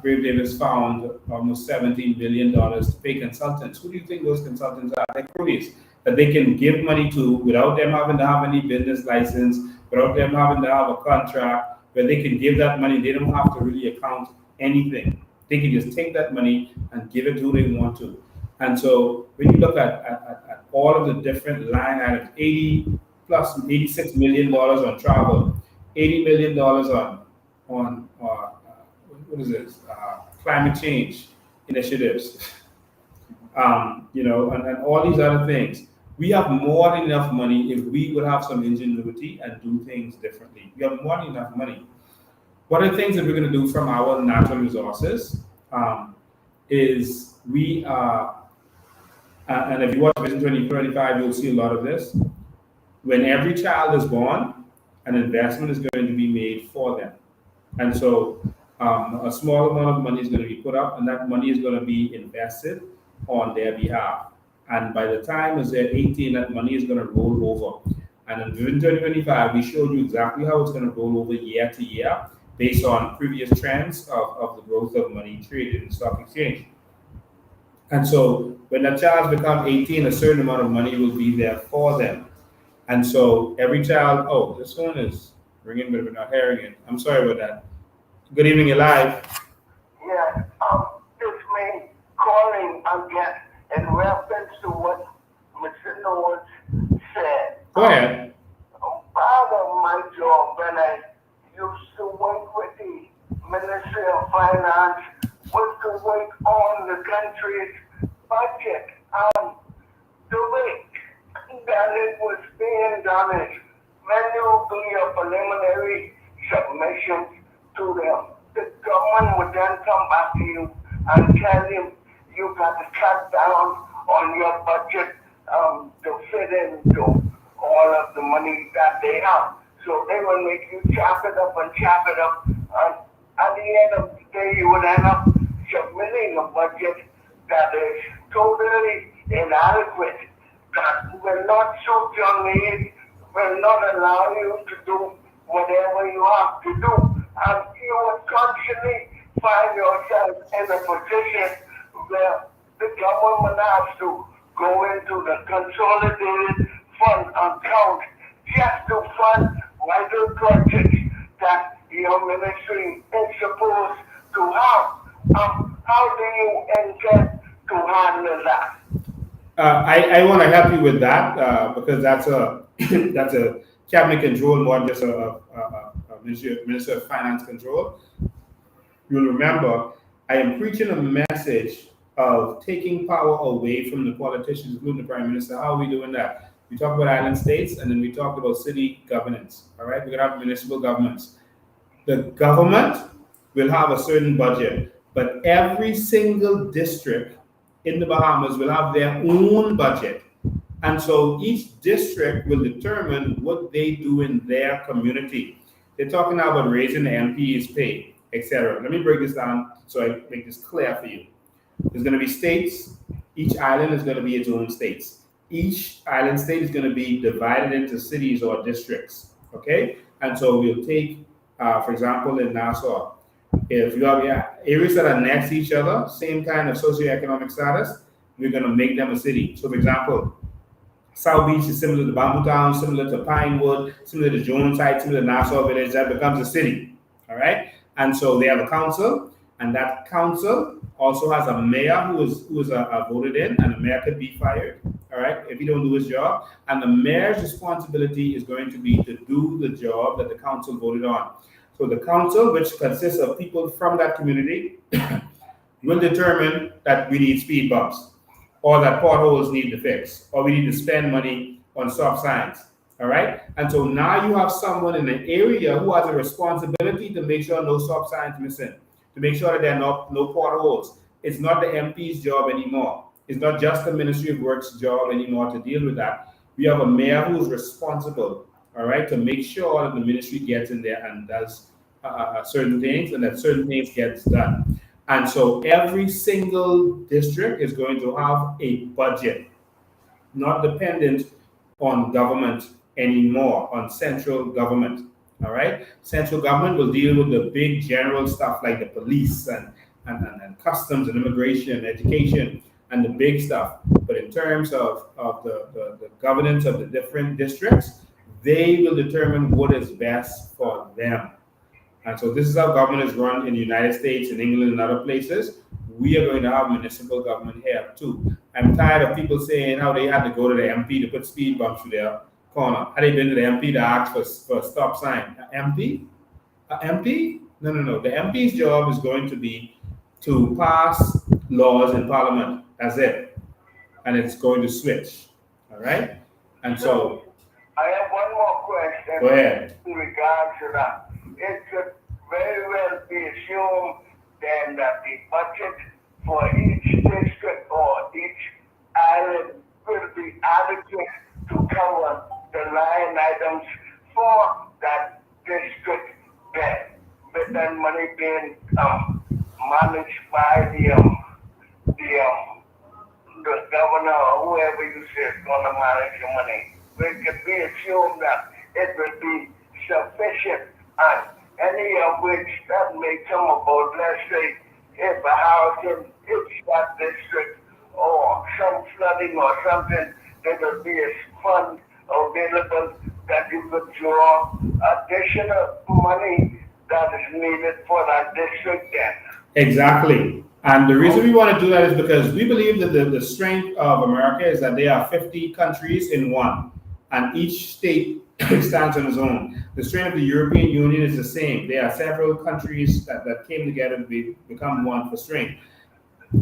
Brave Davis found almost $17 billion to pay consultants. Who do you think those consultants are? They're cronies that they can give money to without them having to have any business license, without them having to have a contract, where they can give that money. They don't have to really account anything. They can just take that money and give it to who they want to. And so when you look at all of the different line items, $86 million on travel, $80 million on what is this? Climate change initiatives, and all these other things. We have more than enough money if we would have some ingenuity and do things differently. We have more than enough money. One of the things that we're going to do from our natural resources is we are, and if you watch Vision 2025, you'll see a lot of this. When every child is born, an investment is going to be made for them. And so a small amount of money is going to be put up, and that money is going to be invested on their behalf. And by the time as they're 18, that money is going to roll over. And in Vision 2025, we showed you exactly how it's going to roll over year to year based on previous trends of the growth of money traded in the stock exchange. And so when that child becomes 18, a certain amount of money will be there for them. And so every child, this one is ringing, but we're not hearing it. I'm sorry about that. Good evening, you're live.
Yeah, this may again in reference to what Mr. Knowles said.
Go ahead.
Part of my job when I used to work with the Ministry of Finance was to work on the country's budget. The way that it was being done is when you do your preliminary submissions to them, the government would then come back to you and tell you you got to cut down on your budget to fit into all of the money that they have. So they will make you chop it up and chop it up. And at the end of the day, you would end up submitting a budget that is totally inadequate, that will not suit your needs, will not allow you to do whatever you have to do. And you will constantly find yourself in a position where the government has to go into the consolidated fund account just to fund vital projects that your ministry is supposed to have. How do you intend to handle that?
I want to help you with that because that's a that's a cabinet control, more than just a Minister of Finance control. You'll remember, I am preaching a message of taking power away from the politicians, including the Prime Minister. How are we doing that? We talked about island states, and then we talked about city governance. All right, we're gonna have municipal governments. The government will have a certain budget, but every single district in the Bahamas will have their own budget. And so each district will determine what they do in their community. They're talking now about raising the MP's pay, etc. Let me break this down so I make this clear for you. There's going to be states. Each island is going to be its own states. Each island state is going to be divided into cities or districts, okay? And so we'll take, for example, in Nassau, if you have areas that are next to each other, same kind of socioeconomic status, we're going to make them a city. So, for example, South Beach is similar to Bamboo Town, similar to Pinewood, similar to Jones Heights, similar to Nassau Village. That becomes a city, all right? And so they have a council, and that council also has a mayor who is voted in, and the mayor could be fired, all right, if he don't do his job. And the mayor's responsibility is going to be to do the job that the council voted on. So the council, which consists of people from that community, will determine that we need speed bumps, or that potholes need to fix, or we need to spend money on stop signs, all right? And so now you have someone in the area who has a responsibility to make sure no stop signs missing, to make sure that there are no potholes. It's not the MP's job anymore. It's not just the Ministry of Works' job anymore to deal with that. We have a mayor who's responsible, all right, to make sure that the ministry gets in there and does certain things, and that certain things gets done. And so every single district is going to have a budget, not dependent on government anymore, on central government. All right? Central government will deal with the big general stuff like the police and customs and immigration, education, and the big stuff. But in terms of the governance of the different districts, they will determine what is best for them. And so this is how government is run in the United States, in England, and other places. We are going to have municipal government here too. I'm tired of people saying how they had to go to the MP to put speed bumps through their corner. Had they been to the MP to ask for a stop sign? MP? MP? No. The MP's job is going to be to pass laws in Parliament. That's it. And it's going to switch. All right? And so
I have one more question.
Go ahead.
In regards to that. It could very well be assumed then that the budget for each district or each island will be adequate to cover the line items for that district then, with that money being managed by the governor or whoever you say is going to manage the money. It could be assumed that it will be sufficient, and any of which that may come about, let's say, if a hurricane hits that district or some flooding or something, there will be a fund available that you could draw additional money that is needed for that district then.
Exactly. And the reason we want to do that is because we believe that the strength of America is that there are 50 countries in one, and each state stands on its own. The strength of the European Union is the same. There are several countries that came together to become one for strength.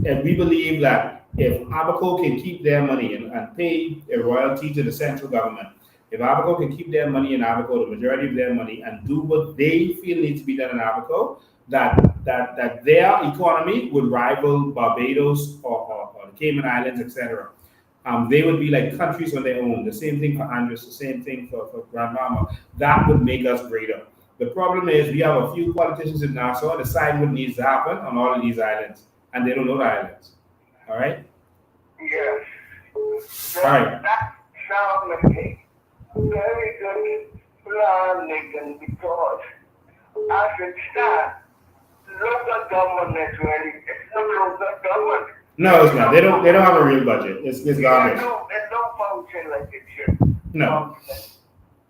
And we believe that if Abaco can keep their money and pay a royalty to the central government, if Abaco can keep their money in Abaco, the majority of their money, and do what they feel needs to be done in Abaco, that their economy would rival Barbados or the Cayman Islands, etc. They would be like countries on their own. The same thing for Andres, the same thing for Grandmama. That would make us greater. The problem is we have a few politicians in Nassau decide what needs to happen on all of these islands, and they don't know the islands. All right?
Yes.
All right.
That sounds like a very good plan, Nathan, because as it stands, local government is really, it's not local government.
No, it's not. They don't have a real budget. It's garbage.
It don't function like it should.
No.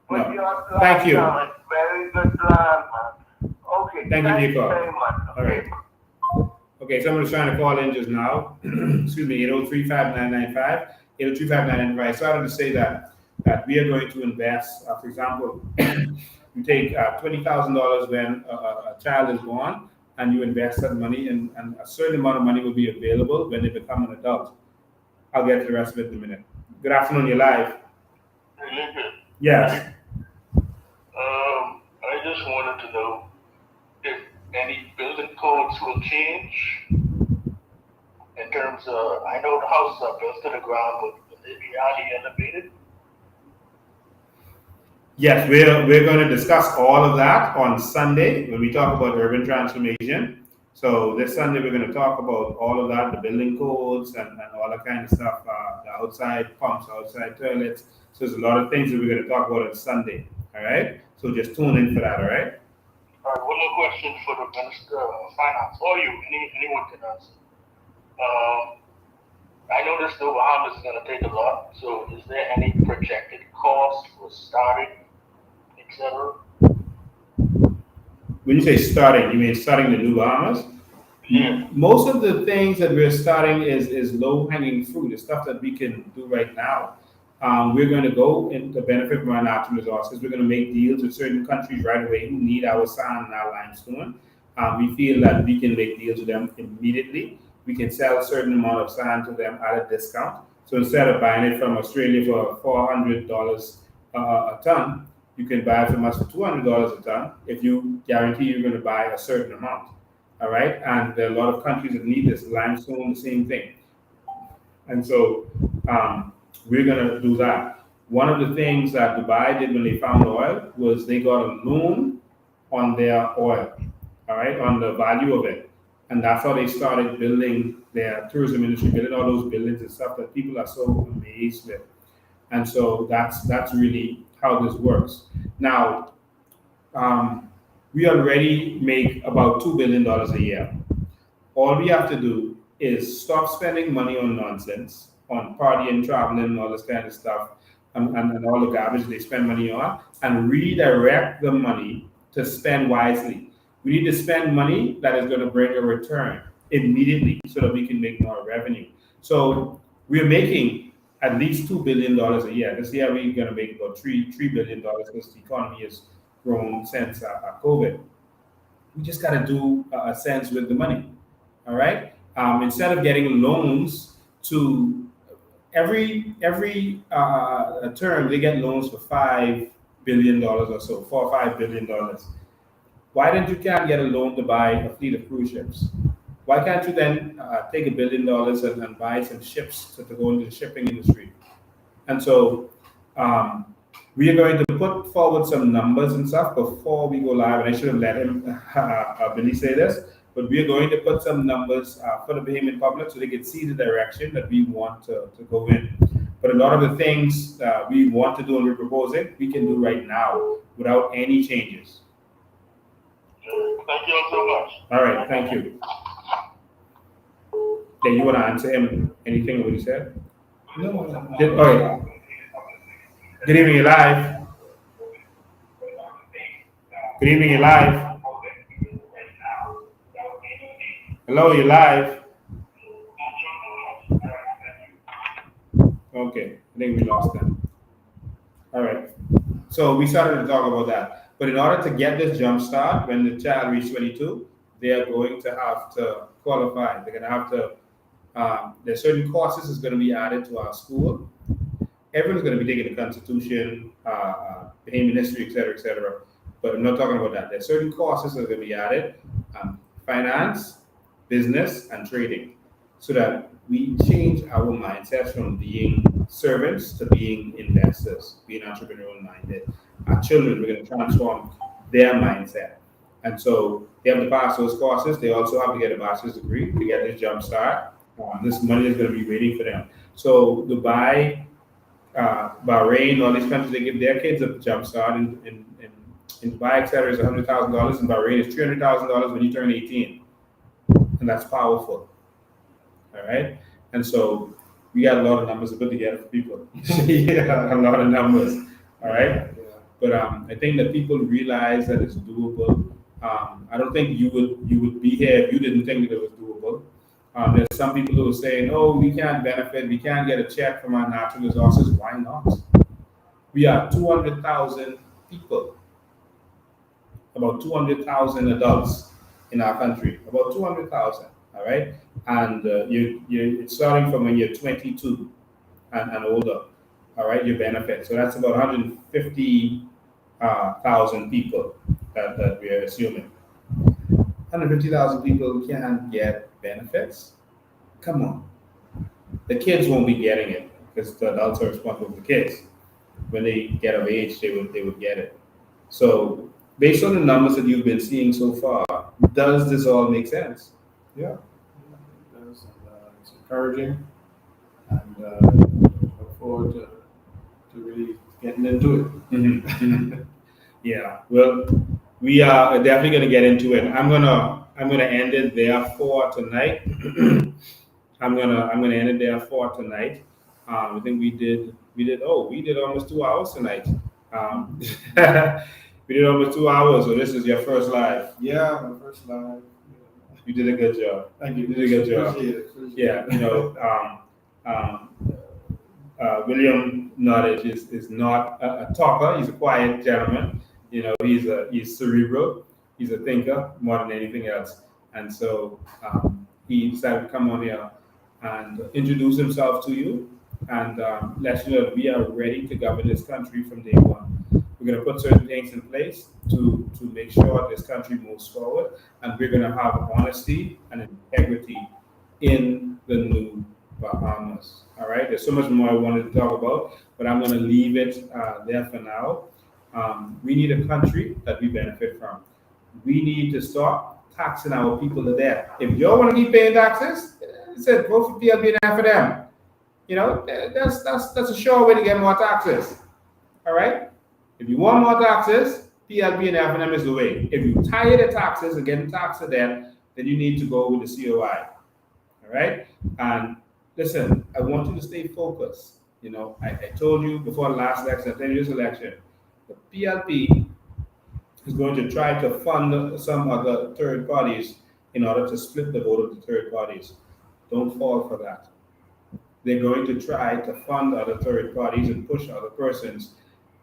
But
No.
your plan
Thank you.
sounds very good plan, man. Okay.
Thank you for your call.
Very much.
All right. Okay, someone was trying to call in just now. Excuse me, 803-5995. 803-5995. I started to say that we are going to invest, for example, you take $20,000 when a child is born, and you invest that money, and a certain amount of money will be available when they become an adult. I'll get to the rest of it in a minute. Good afternoon, you're live. Yes.
I just wanted to know if any building codes will change in terms of, I know the houses are built to the ground, but will they be highly elevated?
Yes, we're going to discuss all of that on Sunday when we talk about urban transformation. So this Sunday we're going to talk about all of that, the building codes and all that kind of stuff, the outside pumps, outside toilets. So there's a lot of things that we're going to talk about on Sunday. All right. So just tune in for that. All right.
All right. One more question for the Minister of Finance, or you, anyone can answer. I know this new Bahamas is going to take a lot. So is there any projected cost for starting, etc.?
When you say starting, you mean starting the new Bahamas?
Yeah.
Most of the things that we're starting is low-hanging fruit. It's stuff that we can do right now. We're going to go into benefit from our natural resources. We're going to make deals with certain countries right away who need our sand and our limestone. We feel that we can make deals with them immediately. We can sell a certain amount of sand to them at a discount. So instead of buying it from Australia for $400 a ton, you can buy it from us for $200 a ton if you guarantee you're going to buy a certain amount. All right. And there are a lot of countries that need this. Limestone, the same thing. And so we're going to do that. One of the things that Dubai did when they found oil was they got a loan on their oil, all right, on the value of it. And that's how they started building their tourism industry, building all those buildings and stuff that people are so amazed with. And so that's really how this works. Now, we already make about $2 billion a year. All we have to do is stop spending money on nonsense, on partying, traveling, all this kind of stuff, and all the garbage they spend money on, and redirect the money to spend wisely. We need to spend money that is going to bring a return immediately so that we can make more revenue. So we're making at least $2 billion a year. This year we're going to make about $3 billion because the economy has grown since COVID. We just got to do a sense with the money. All right. Instead of getting loans to every term, they get loans for $5 billion or so, $4 or $5 billion. Why don't you can't get a loan to buy a fleet of cruise ships? Why can't you then take $1 billion and buy some ships to go into the shipping industry? And so we are going to put forward some numbers and stuff before we go live. And I should have let him, Billy, say this, but we are going to put some numbers for the Bahamian public so they can see the direction that we want to go in. But a lot of the things we want to do and we're proposing, we can do right now without any changes.
Thank you all so much.
All right, thank you. Yeah, you want to answer him anything what he said?
No.
All right. Good evening, you're live. Good evening, you're live. Hello, you live? Okay, I think we lost them. All right. So we started to talk about that. But in order to get this jump start, when the child reaches 22, they are going to have to qualify. They're going to have to, there's certain courses that's going to be added to our school. Everyone's going to be taking the Constitution, Bahamian history, et cetera, et cetera. But I'm not talking about that. There's certain courses that are going to be added, finance, business, and trading, so that we change our mindsets from being servants to being investors, being entrepreneurial minded. Our children, we're going to transform their mindset. And so they have to pass those courses. They also have to get a bachelor's degree to get this jump start. This money is going to be waiting for them. So Dubai, Bahrain, all these countries, they give their kids a jump start. In Dubai, etc., is $100,000. In Bahrain, it's $300,000 when you turn 18. And that's powerful. All right. And so we got a lot of numbers to put together for people. Yeah, a lot of numbers. All right. Yeah. But I think that people realize that it's doable. I don't think you would be here if you didn't think that it was doable. There's some people who are saying, "Oh, we can't benefit. We can't get a check from our natural resources." Why not? We are 200,000 people, about 200,000 adults in our country, about 200,000. All right, and it's starting from when you're 22 and older. All right, your benefit. So that's about 150,000 people that we are assuming. 150,000 people can't get benefits. Come on, the kids won't be getting it because the adults are responsible for the kids. When they get of age, they would get it. So based on the numbers that you've been seeing so far, does this all make sense?
Yeah, it does. It's encouraging, and look forward to really getting into it.
Mm-hmm. Yeah. Well, we are definitely going to get into it. I'm gonna end it there for tonight. I'm gonna end it there for tonight. I think we did almost 2 hours tonight. We did almost 2 hours. So this is your first live.
Yeah, my first live.
You did a good job.
Thank you.
You did a good job.
Appreciate it.
Yeah, you know, William Nottage is not a talker. He's a quiet gentleman. You know, he's cerebral. He's a thinker more than anything else. And so he decided to come on here and introduce himself to you and let you know that we are ready to govern this country from day one. We're going to put certain things in place to make sure this country moves forward, and we're going to have honesty and integrity in the new Bahamas. All right, there's so much more I wanted to talk about, but I'm going to leave it there for now. We need a country that we benefit from. We need to stop taxing our people to death. If you all want to keep paying taxes, said vote for PLB and for them. You know, that's a sure way to get more taxes. All right. If you want more taxes, PLB and F&M is the way. If you tired of taxes and getting taxed to death, then you need to go with the COI. All right. And listen, I want you to stay focused. You know, I told you before the last election, 10 years election, the PLP is going to try to fund some other third parties in order to split the vote of the third parties. Don't fall for that. They're going to try to fund other third parties and push other persons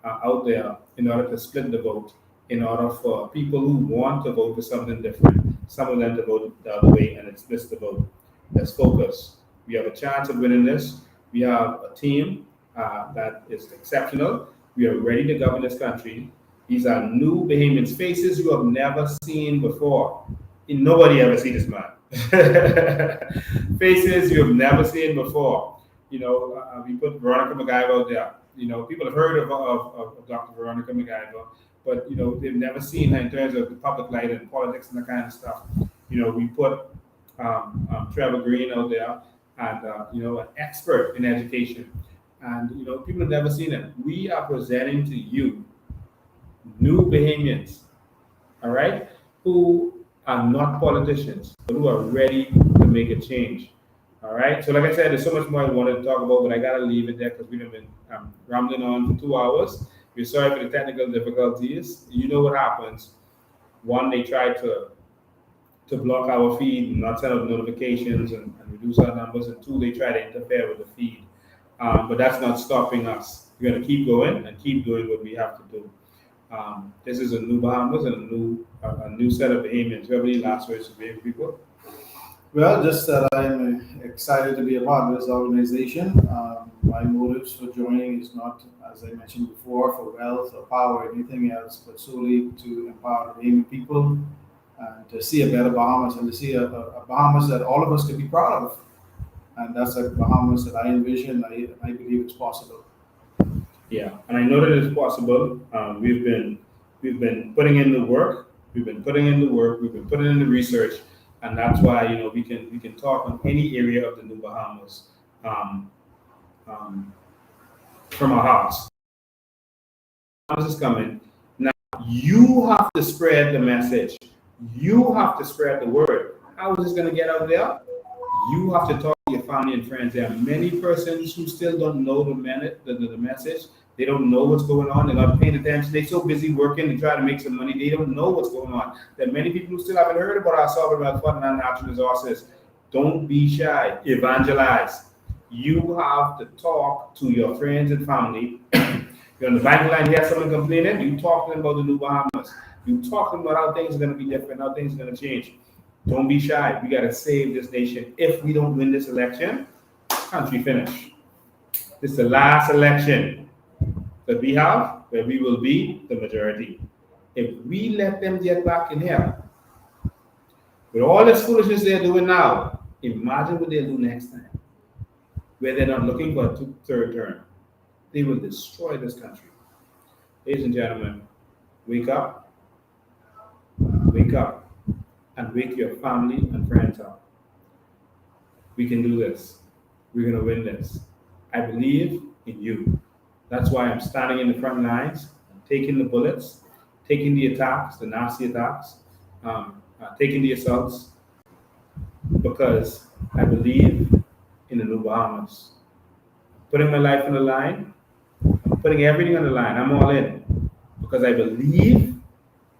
out there in order to split the vote, in order for people who want to vote for something different, some of them to vote the other way, and it splits the vote. Let's focus. We have a chance of winning this. We have a team that is exceptional. We are ready to govern this country. These are new Bahamians, faces you have never seen before. Nobody ever seen this man. Faces you have never seen before. You know, we put Veronica McIver out there. You know, people have heard of Dr. Veronica McIver, but, you know, they've never seen her in terms of the public light and politics and that kind of stuff. You know, we put Trevor Green out there and, you know, an expert in education. And, you know, people have never seen him. We are presenting to you new Bahamians, all right, who are not politicians, but who are ready to make a change. All right. So like I said, there's so much more I wanted to talk about, but I got to leave it there because we've been rambling on for 2 hours. We're sorry for the technical difficulties. You know what happens. One, they try to to block our feed and not send out notifications and reduce our numbers. And two, they try to interfere with the feed. But that's not stopping us. We're going to keep going and keep doing what we have to do. This is a new Bahamas and a new set of Bahamians. Do you have any last words to Bahamian people?
Well, just that I'm excited to be a part of this organization. My motives for joining is not, as I mentioned before, for wealth or power or anything else, but solely to empower the Bahamian people and to see a better Bahamas and to see a Bahamas that all of us can be proud of. And that's a Bahamas that I envision. I believe it's possible.
Yeah, and I know that it's possible. We've been putting in the work. We've been putting in the research, and that's why we can talk on any area of the New Bahamas from our hearts. Bahamas is coming. Now you have to spread the message. You have to spread the word. How is this going to get out there? You have to talk to your family and friends. There are many persons who still don't know the message. They don't know what's going on. They're not paying attention. They're so busy working to try to make some money. They don't know what's going on. There are many people who still haven't heard about our sovereign wealth fund and natural resources. Don't be shy. Evangelize. You have to talk to your friends and family. You're on the bank line, you have someone complaining, you talk to them about the New Bahamas. You talk to them about how things are going to be different, how things are going to change. Don't be shy. We got to save this nation. If we don't win this election, country finish. This is the last election that we have where we will be the majority. If we let them get back in here, with all this foolishness they're doing now, imagine what they'll do next time, where they're not looking for a third term. They will destroy this country. Ladies and gentlemen, wake up, and wake your family and friends up. We can do this. We're going to win this. I believe in you. That's why I'm standing in the front lines, taking the bullets, taking the attacks, the nasty attacks, taking the assaults, because I believe in the New Bahamas. Putting my life on the line, I'm putting everything on the line. I'm all in, because I believe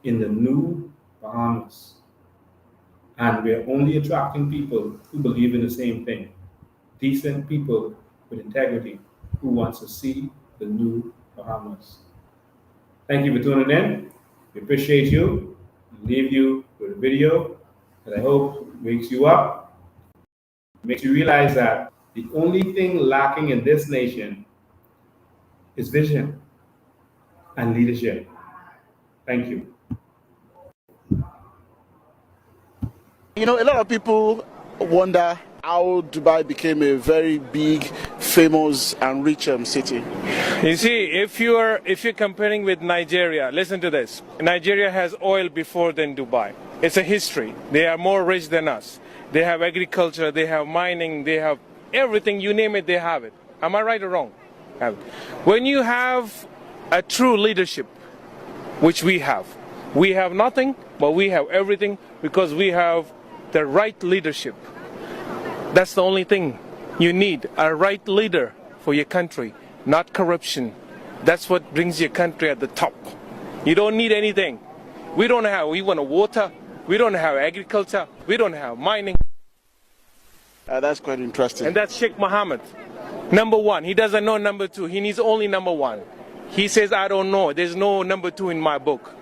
in the New Bahamas. And we're only attracting people who believe in the same thing. Decent people with integrity who wants to see the New Bahamas. Thank you for tuning in. We appreciate you. We leave you with a video that I hope wakes you up, makes you realize that the only thing lacking in this nation is vision and leadership. Thank you.
A lot of people wonder how Dubai became a very big, famous, and rich city.
You see, if you're comparing with Nigeria, listen to this. Nigeria has oil before than Dubai. It's a history. They are more rich than us. They have agriculture, they have mining, they have everything, you name it, they have it. Am I right or wrong? When you have a true leadership, which we have nothing, but we have everything because we have the right leadership. That's the only thing you need, a right leader for your country, not corruption. That's what brings your country at the top. You don't need anything. We want water, we don't have agriculture, we don't have mining.
That's quite interesting.
And that's Sheikh Mohammed. Number one, he doesn't know number two, he needs only number one. He says, I don't know, there's no number two in my book.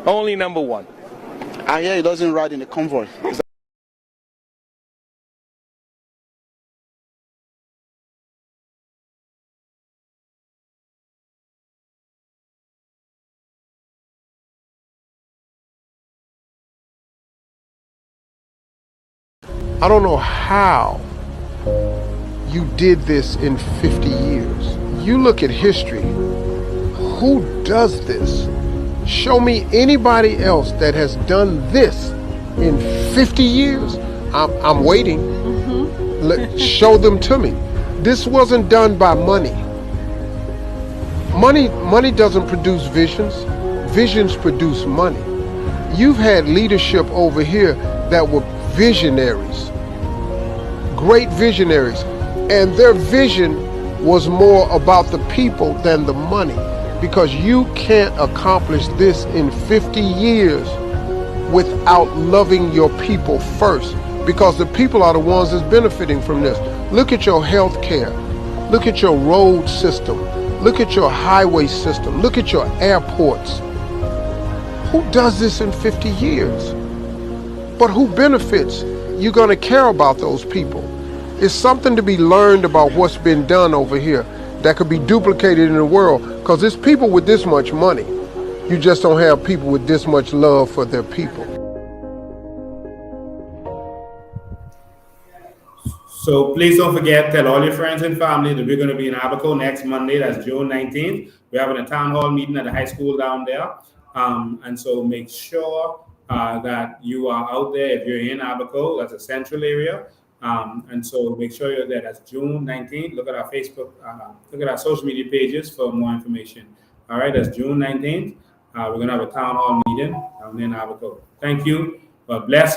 Only number one.
I hear he doesn't ride in a convoy.
I don't know how you did this in 50 years. You look at history. Who does this? Show me anybody else that has done this in 50 years. I'm waiting. Show them to me. This wasn't done by money. Money doesn't produce visions. Visions produce money. You've had leadership over here that were visionaries, great visionaries, and their vision was more about the people than the money, because you can't accomplish this in 50 years without loving your people first, because the people are the ones that's benefiting from this. Look at your health care. Look at your road system. Look at your highway system. Look at your airports. Who does this in 50 years? But who benefits? You're going to care about those people. It's something to be learned about what's been done over here that could be duplicated in the world, because it's people with this much money. You just don't have people with this much love for their people.
So please don't forget, tell all your friends and family that we're going to be in Abaco next Monday. That's June 19th. We're having a town hall meeting at the high school down there. And so make sure that you are out there if you're in Abaco. That's a central area. And so make sure you're there. That's June 19th. Look at our Facebook, look at our social media pages for more information. All right, that's June 19th. We're going to have a town hall meeting down in Abaco. Thank you. God bless.